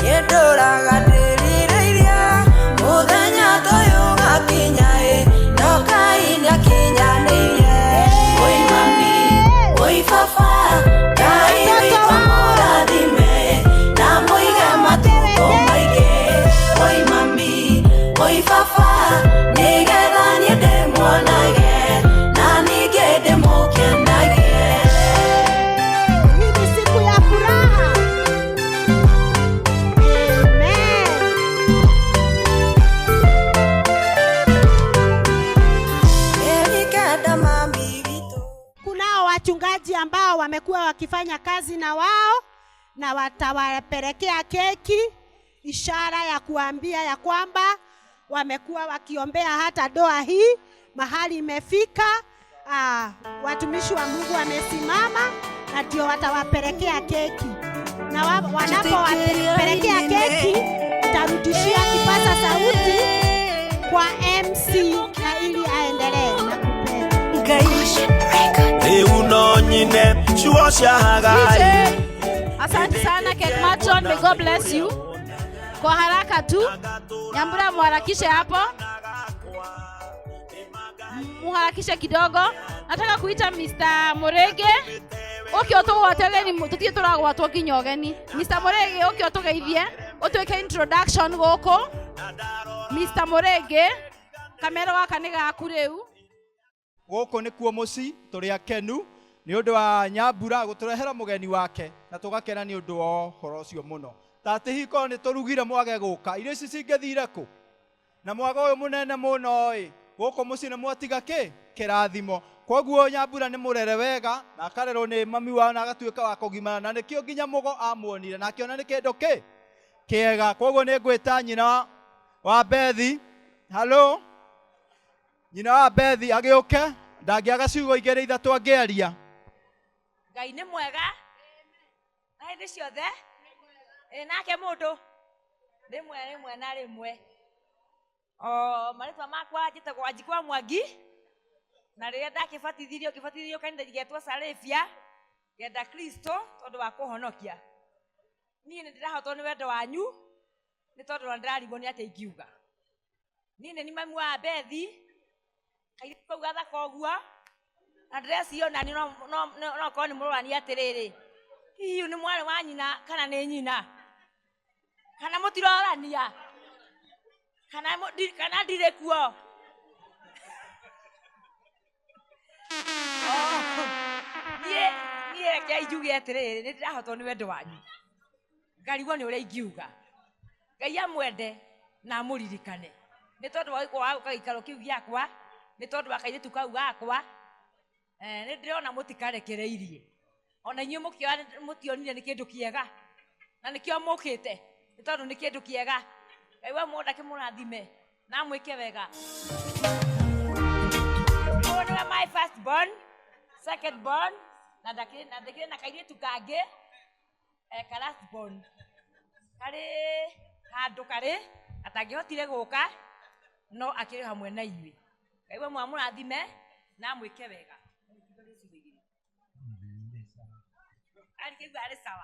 yendora gaterireiria, muthenya toyo gakinya noka inya kinyanĩire. Oi mami, oi baba, Ngai witũ mũrathime na mũige matukũ maingĩ. Oi mami, oi baba, nĩgetha niĩ ndĩmuonage na ningĩ ndĩmũkenagie. Hii ni siku ya furaha. Kunao wachungaji ambao wamekuwa wakifanya kazi na wao na watawapelekea keki, ishara ya kuambia ya kwamba wamekuwa wakiombea hata doa hii mahali imefika. Watumishi wa Mungu wamesimama na ndio watawapelekea keki, na wanapowapelekea keki utarudishia kipaza sauti Eunonyine chuoshagai. Asante sana Kate Matron, may God bless you. Kwa haraka tu, Nyambura muharakishe hapo. Muharakishe kidogo. Nataka kuita Mr. Morege. Okio to watele ni tutie tora watu kinyogeni. Mr. Morege okio to gaithie. Otweke introduction goko. Mr. Morege, kamera waka ni gaku riu. Goko ni kuo muci turi akenu ni undu wa Nyambura guturehera mugeni wake na tugakena ni undu wa horo cio muno. Tati hiko ni turugire mwage guka irio ici cingethire ku na mwaga uyu munene muno goko muci ni mwatiga ki kirathimo. Koguo Nyambura ni murere wega na akarerwo ni mami wao na agatuika wa kugimana na nikio nginya mugo amuonire na akiona ni kindu ki kiega. Koguo ni ngwita nyina wa Bethi. Hello nyina wa Bethi agiuke ndangiaga ciugo igere ithatu angiaria. Ngai ni mwega na hindi ciothe nake mundu rimwe na rimwe. Maritwa makwa njitagwo Wanjikwa Mwangi na riria ndakibatithirio kanitha getwa Salefia genda Kristo tondu wa kuhonokia. Nie ni ndirahotwo ni wendo wanyu ni tondu ndirarigwo ni atia ingiuga. Nie ni mami wa Bethi kaire kuga thaka oguo na ndireciona ni no ko ni murwani atiriri hiu ni mwana wa nyina kana ni nyina kana mutirorania kana ndire kuo. Nie ke ijuge atiriri ni ndirahotwo ni wendo wanyu ngarigwo ni uria ingiuga. Ngai amwende na muririkane ni tondu wa gikwa gaikaro kiu giakwa ni tondu wa kairitu kau gakwa ni ndirona mutikarekereirie ona inyu mutionire ni kindu kiega na nikio mukite ni tondu ni kindu kiega. Ngai wa mundu akimurathime na mwike wega. One wa my first born, second born na ndakire na kairitu kangi ka last born kari handu kari atangihotire guka no akiri hamwe na inyui. Ngai wa murathime na mwike wega. Arikigwa ari sawa.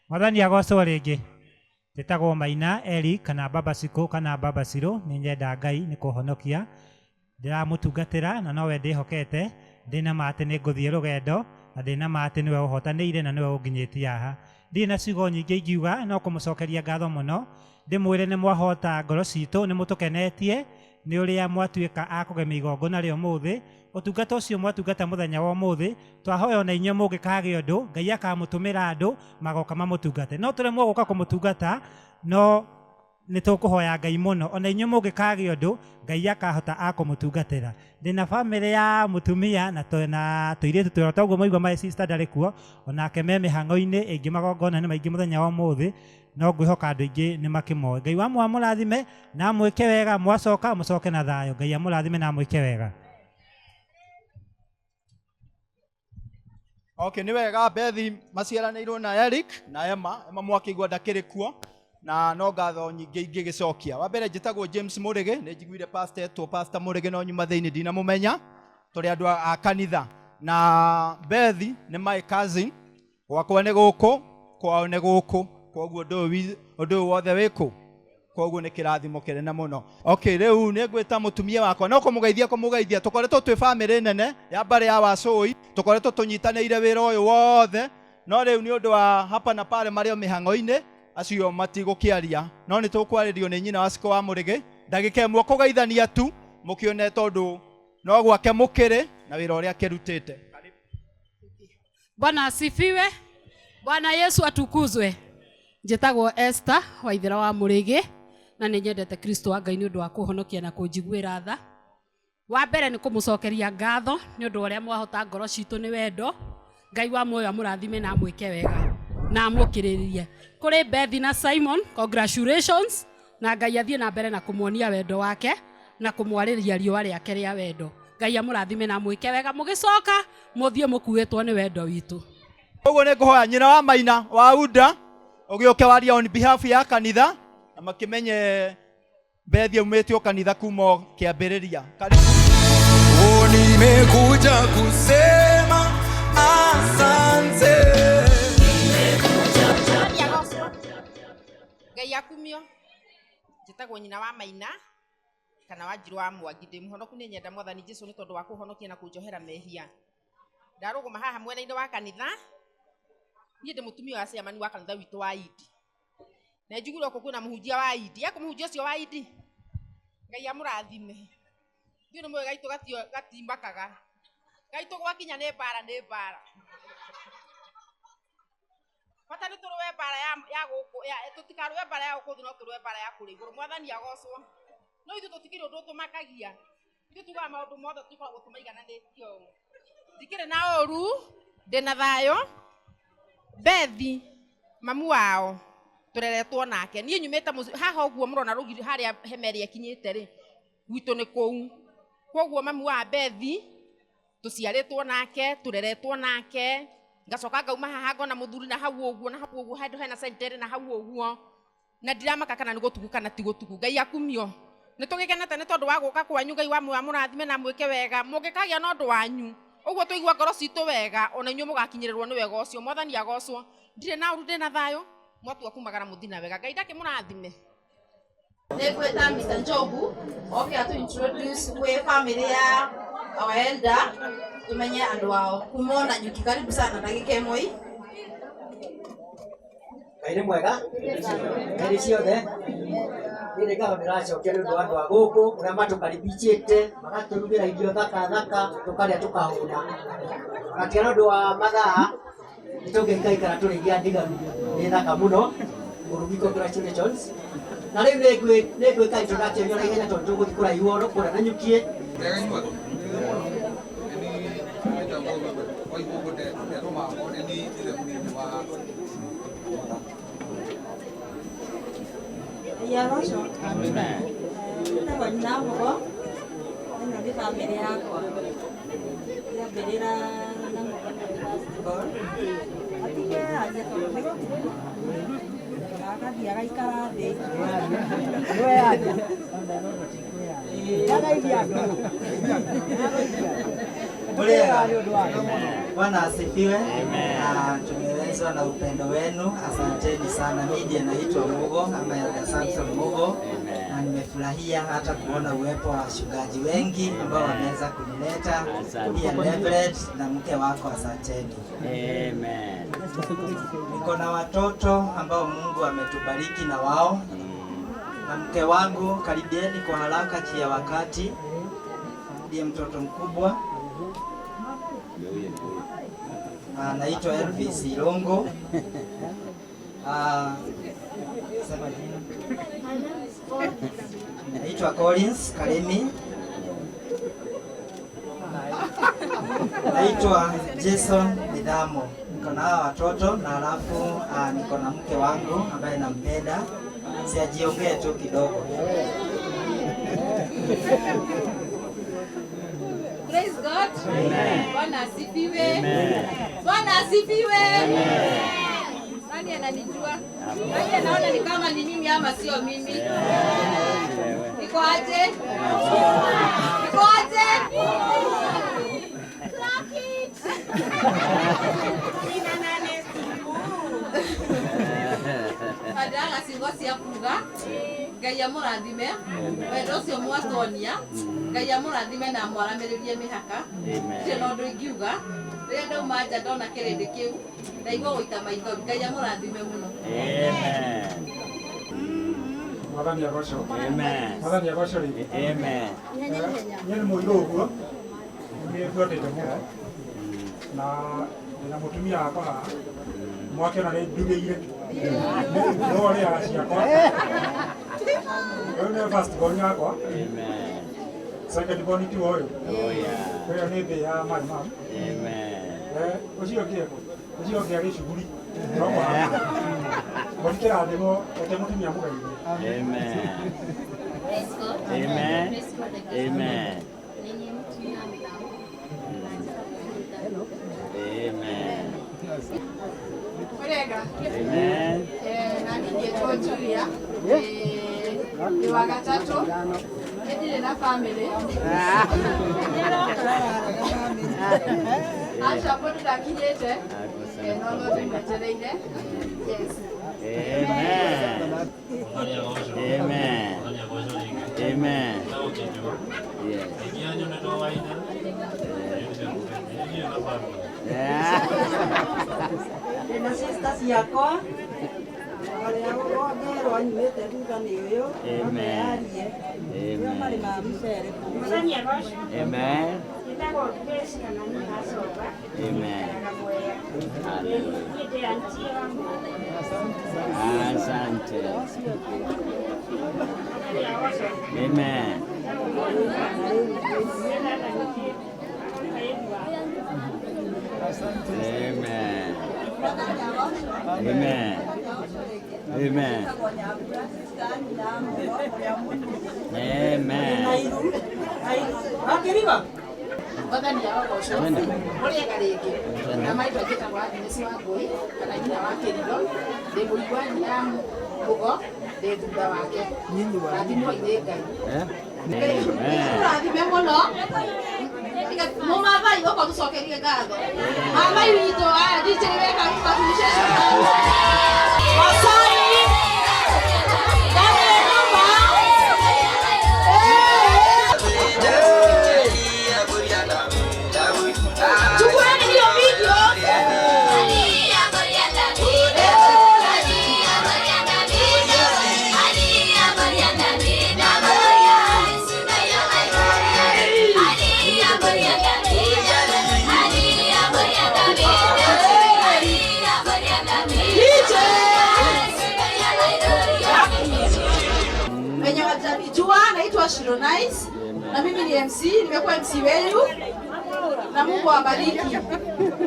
Mwathani agocwo ringi. Nditagwo Maina Eric kana Baba Siko kana Baba Siro ni nyenda Ngai ni kuhonokia. Ndiramutungatira na nowe ndihokete ndina mate ni nguthie rugendo na ndina mate niwe uhotanire na niwe unginyitie haha. Ndina ciugo nyingi ingiuga no kumucokeria ngatho muno ndimwire ni mwahota ngoro citu ni mutukenetie ni uria mwatuika akugemia igongona rio muthi. Utungata ucio mwatungata muthenya wa muthi twahoya na inyo mungikage undu Ngai akamutumira andu magoka mamutungate. No turemwo guka kumutungata no nitukuhoya Ngai muno ona inyo mungikage undu Ngai akahota akumutungatira. Ndina family ya mutumia na tuiritu twirota uguo moigwa my sister ndari kuo onake me mihango-ini ingi magongona ni maingi muthenya wa muthi no ngwihoka andu ingi ni makimoe. Ngai wa murathime na mwike wega mwacoka mucoke na thayo. Ngai amurathime na mwike wega. Okay, ni wega Bethi maciaranĩirwo na Eric na Emma mwakĩigua ndakĩrĩ kuo na no ngatho nyingĩ ingĩgĩcokia. Wa mbere njĩtagwo James Mũrĩgĩ nĩ njiguire pastor etwo Pastor Mũrĩgĩ no nyuma thĩinĩ ndinamũmenya tũrĩ andũ a kanitha. Na Bethi nĩ my cousin gwakwa nĩ gũkũ kwao nĩ gũkũ koguo ũndũ wothe wĩkũ koguo nĩ kĩrathimo kĩnene mũno. Okay, rĩu nĩ ngwĩta mũtumia wakwa no kũmũgeithia tũkoretwo twĩ family nene ya mbarĩ ya Wacũi tũkoretwo tũnyitanĩire wĩra ũyũ wothe no rĩu nĩ ũndũ wa hapa na pale marĩ o mĩhang'o-inĩ acio matigũkĩaria no nĩ tũkwarĩrio nĩ nyina wa Siko wa Mũrĩgĩ ndagĩka ĩmwe kũgeithania tu mũkĩone tondũ no gwake mũkĩrĩ na wĩra ũrĩa akĩrutĩte. Bwana asifiwe. Bwana Yesu atukuzwe. Njĩtagwo Esther Waithera wa Mũrĩgĩ na nĩ nyendete Kristo wa Ngai nĩ ũndũ wa kũhonokia na kũnjiguĩra tha. Wa mbere nĩ kũmũcokeria ngatho nĩ ũndũ ũrĩa mwahota ngoro citũ nĩ wendo. Ngai wa muoyo amũrathime na mwĩke wega na amũkĩrĩrie. Kũrĩ Bethi na Simon, congratulations na Ngai athiĩ na mbere na kũmuonia wendo wake na kũmwarĩria riũa rĩake rĩa wendo. Ngai amũrathime na mwĩke wega mũgĩcoka mũthiĩ mũkuĩtwo nĩ wendo witũ. Ũguo nĩ ngũhoya nyina wa Maina wa Unda ũgĩũke waria on behalf ya kanitha na makĩmenye Bethi aumĩte o kanitha kuma kĩambĩrĩria. nimekuja kusema asante. Ngai akumio njitagwo nyina wa Maina kana Wanjiru wa Mwangi ndi muhonoku ni nyenda Mwathani Jesu ni tondu wa kuhonokia na kunjohera mehia. Ndaruguma haha mwena-ini wa kanitha ni ndi mutumia wa ciamani wa kanitha witu wa Idi na njugire ko kwina muhunjia wa Idi yako muhunjia ucio wa Idi Ngai amurathime ndio mwe gaitu gatimbakaga gaitu gwakinya ne bara Pata ni turuwe bara ya guku ya tutikaruwe bara ya guku no turuwe bara ya kuri iguru Mwathani agocwo no ithu tutikire undu tumakagia ithu tuga maundu mothe tukoragwo tumaigananitio ndikire na oru ndina thayo Bethi mamu wao tureretwo nake nie nyumite haha uguo murona rugiri haria hemeri ekinyite ri gwitu ni kou koguo mamu wa Bethi tuciaritwo nake tureretwo nake ngacoka ngauma haha ngona muthuri na hau uguo handu hena sentere na hau uguo na ndiramaka kana ni gutugu kana ti gutugu Ngai akumio ni tugikenete ni tondu wa guka kwanyu Ngai wa murathime na mwike wega mungikagia no ndu wanyu uguo tuigua ngoro citu wega ona inyu mugakinyirirwo ni wega ucio Mwathani agocwo ndire na uru ndina thayo mwatua kumagara muthina wega Ngai ndake murathime. Nekweta Mr. Njogu okay to introduce we family ya our elder tumenye andu wao kumona nyuki karibu sana ndagike moi Ngai mwega Ngai ciothe Nire kama ndiracokia ndu andu a guku uria matukaribicite magaturugira irio thaka tukaria tukahuna akira ndu wa mathaa nitungikaikara turigia ndigaru ni thaka muno Murugi congratulations na riu nĩngwĩka introduction ya ihenya tondu tũgũthiĩ kũraihu no kũrĩa na nyukie Yarosho. Kwa jina langu ni familia yako. Ya Berera na Mbogo. Atike aje kwa. Akadia gaikara de. Wewe aje. Bwana asifiwe. Tumewezwa na upendo wenu, asanteni sana. Mimi naitwa Mugo ama Elder Samson Mugo, na nimefurahia hata kuona uwepo wa wachungaji wengi ambao wameweza kunileta, pia Reverend na mke wako, asanteni. Amen. Niko na watoto ambao Mungu ametubariki na wao, na mke wangu, karibieni kwa haraka chia wakati, ndiye mtoto mkubwa. Naitwa Elvis Ilongo. Sema jina. Naitwa Collins Karemi. Naitwa Jason Midamo. Niko na watoto na alafu niko na mke wangu ambaye nampenda. Siajiongee tu kidogo. Praise God. Amen. Bwana asifiwe. Amen. Bwana asifiwe. Amen. Nani ananijua? Nani anaona ni kama ni mimi ama sio mimi? Niko aje? Niko aje? Clock it. Ina nane siku. Adanga singosi ya kuga. Ngai amurathime. Wendo ucio mwatonia. Ngai amurathime na mwaramiririe mihaka. Ndio no ndu ingiuga. Rĩrĩa ndauma nja ndona kĩrĩndĩ kĩu ndaigua gũita maithori. Ngai amũrathime mũno. Amen. Mwathani agocwo. Amen. Mwathani agocwo rĩngĩ. Amen. Niĩ nĩ mũirũ ũguo nĩ ngwendete mũno na ndĩna mũtumia wakwa haha mwakĩona nĩ ndugĩire no rĩa ciakwa ũyũ nĩ first born yakwa. Second born ti ũyũ. Ũyũ nĩ thĩ ya my mom. Ũcio ũngĩeko ũcio ũngĩ arĩ cuguri mũthikĩra thĩmo ete mũtumia mũgaire. Amen. Amen. Amen. Amen. Murega. Amen. Nani ndiye Julia. Ni wa gatatu. Ndire na family. Acha bodu dakinyete. No no tumetereine. Yes. Amen. Amen. Amen. Yes. Ndina sisters yakwa aria rongerwo nyumite thutha-inĩ ũyũ ameyarie nĩo marĩ na mũcere Amen. Amen. Asante. Amen. Amen. Amen. Amen. Akiriba. Wathani ya wagoco mũrĩega rĩngĩ na maitũ angĩtagwo Agnes Wangũi kana nyina wa Kĩrigo ndĩ mũiguani ya Mũgo ndĩ thutha wake rathimwo irĩ Ngai rathime mũno mũmathai ũko tũcokerie ngatho mathai witũ aya DJ weka naitwa Shiro Nice na mimi ni MC, nimekuwa MC wenu na Mungu awabariki.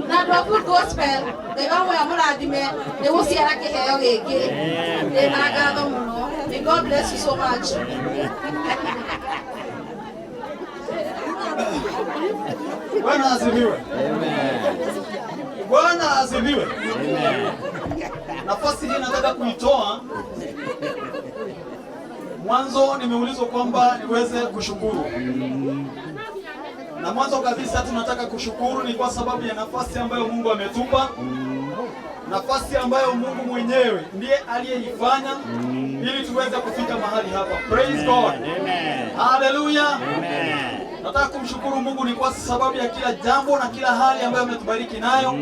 Na ndo full gospel, ndegamu ya mũrathime nĩgũciara kĩheo gĩkĩ. Ndĩna ngatho mũno. May God bless you so much. Bwana asifiwe. Bwana asifiwe. Nafasi hii nataka kuitoa. Mwanzo nimeulizwa kwamba niweze kushukuru. Na mwanzo kabisa tunataka kushukuru ni kwa sababu ya nafasi ambayo Mungu ametupa. Nafasi ambayo Mungu mwenyewe ndiye aliyeifanya ili tuweze kufika mahali hapa. Praise God. Amen. Hallelujah. Amen. Nataka kumshukuru Mungu ni kwa sababu ya kila jambo na kila hali ambayo ametubariki nayo.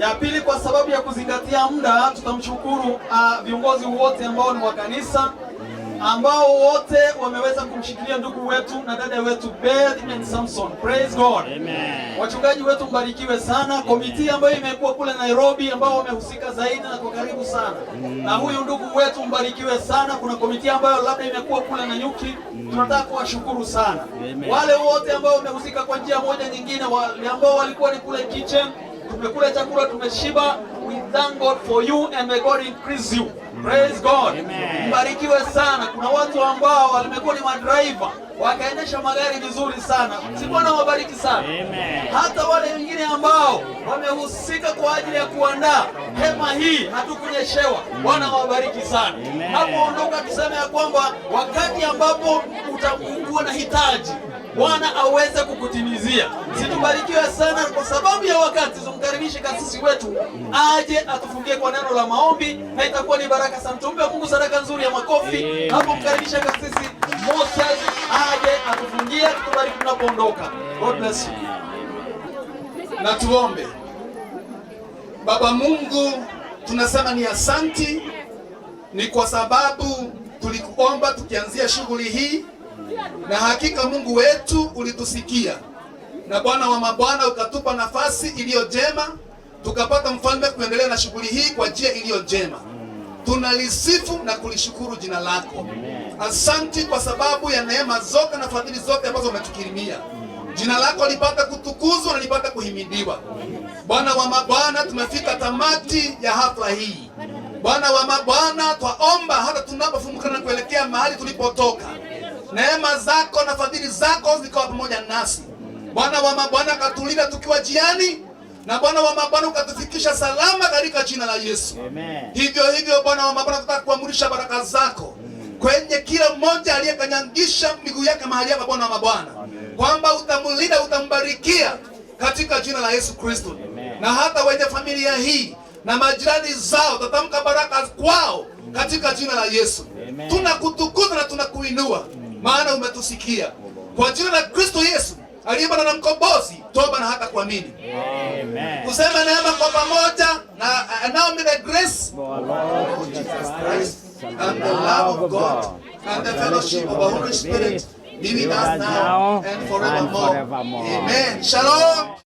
Ya pili kwa sababu ya kuzingatia muda, tutamshukuru viongozi wote ambao ni wa kanisa ambao wote wameweza kumshikilia ndugu wetu na dada wetu Beth and Samson. Praise God. Amen. Wachungaji wetu mbarikiwe sana. Komiti ambayo imekuwa kule Nairobi ambao wamehusika zaidi na kwa karibu sana. Na huyu ndugu wetu mbarikiwe sana. Kuna komiti ambayo labda imekuwa kule Nanyuki. Tunataka kuwashukuru sana. Amen. Wale wote ambao wamehusika kwa njia moja nyingine, wale ambao walikuwa ni kule kitchen, tumekula chakula tumeshiba. We thank God for you and may God increase you. Praise God. Amen. Mbarikiwe sana. Kuna watu ambao walimekuwa ni madriver wakaendesha magari vizuri sana. Si Bwana wabariki sana. Amen. Hata wale wengine ambao wamehusika kwa ajili ya kuandaa hema hii hatukunyeshewa. Bwana wabariki sana. Napoondoka tuseme ya kwamba wakati ambapo utakuwa na hitaji Bwana aweze kukutimizia. Situbarikiwe sana kwa sababu ya wakati. Tumkaribishe kasisi wetu aje atufungie kwa neno la maombi na itakuwa ni baraka sana. Tumpe Mungu sadaka nzuri ya makofi. Hapo mkaribisha kasisi Moses aje atufungie, tubariki tunapoondoka. God bless you. Na tuombe. Baba Mungu, tunasema ni asanti, ni kwa sababu tulikuomba tukianzia shughuli hii, na hakika Mungu wetu ulitusikia, na Bwana wa mabwana ukatupa nafasi iliyo njema, tukapata mfalme kuendelea na shughuli hii kwa njia iliyo njema. Tunalisifu na kulishukuru jina lako. Asanti kwa sababu ya neema zote na fadhili zote ambazo umetukirimia. Jina lako lipata kutukuzwa na lipata kuhimidiwa. Bwana wa mabwana, tumefika tamati ya hafla hii. Bwana wa mabwana, twaomba hata tunapofumuka na kuelekea mahali tulipotoka, neema zako na fadhili zako zikawa pamoja nasi. Bwana wa mabwana, katulinda tukiwa jiani, na Bwana wa mabwana ukatufikisha salama katika jina la Yesu. Amen. Hivyo Bwana wa mabwana, tunataka kuamrisha baraka zako kwenye kila mmoja aliyekanyangisha miguu yake mahali hapa, Bwana wa mabwana, kwamba utamlinda, utambarikia katika jina la Yesu Kristo. Na hata wenye familia hii na majirani zao, tatamka baraka kwao katika jina la Yesu. Tunakutukuza na tunakuinua, maana umetusikia. Kwa jina la Kristo Yesu aliye Bwana na mkombozi, toba na hata kuamini. Kusema neema kwa pamoja na now may the grace of Jesus Christ and the love of God and the fellowship of the Holy Spirit be with us now and forevermore. Amen. Shalom.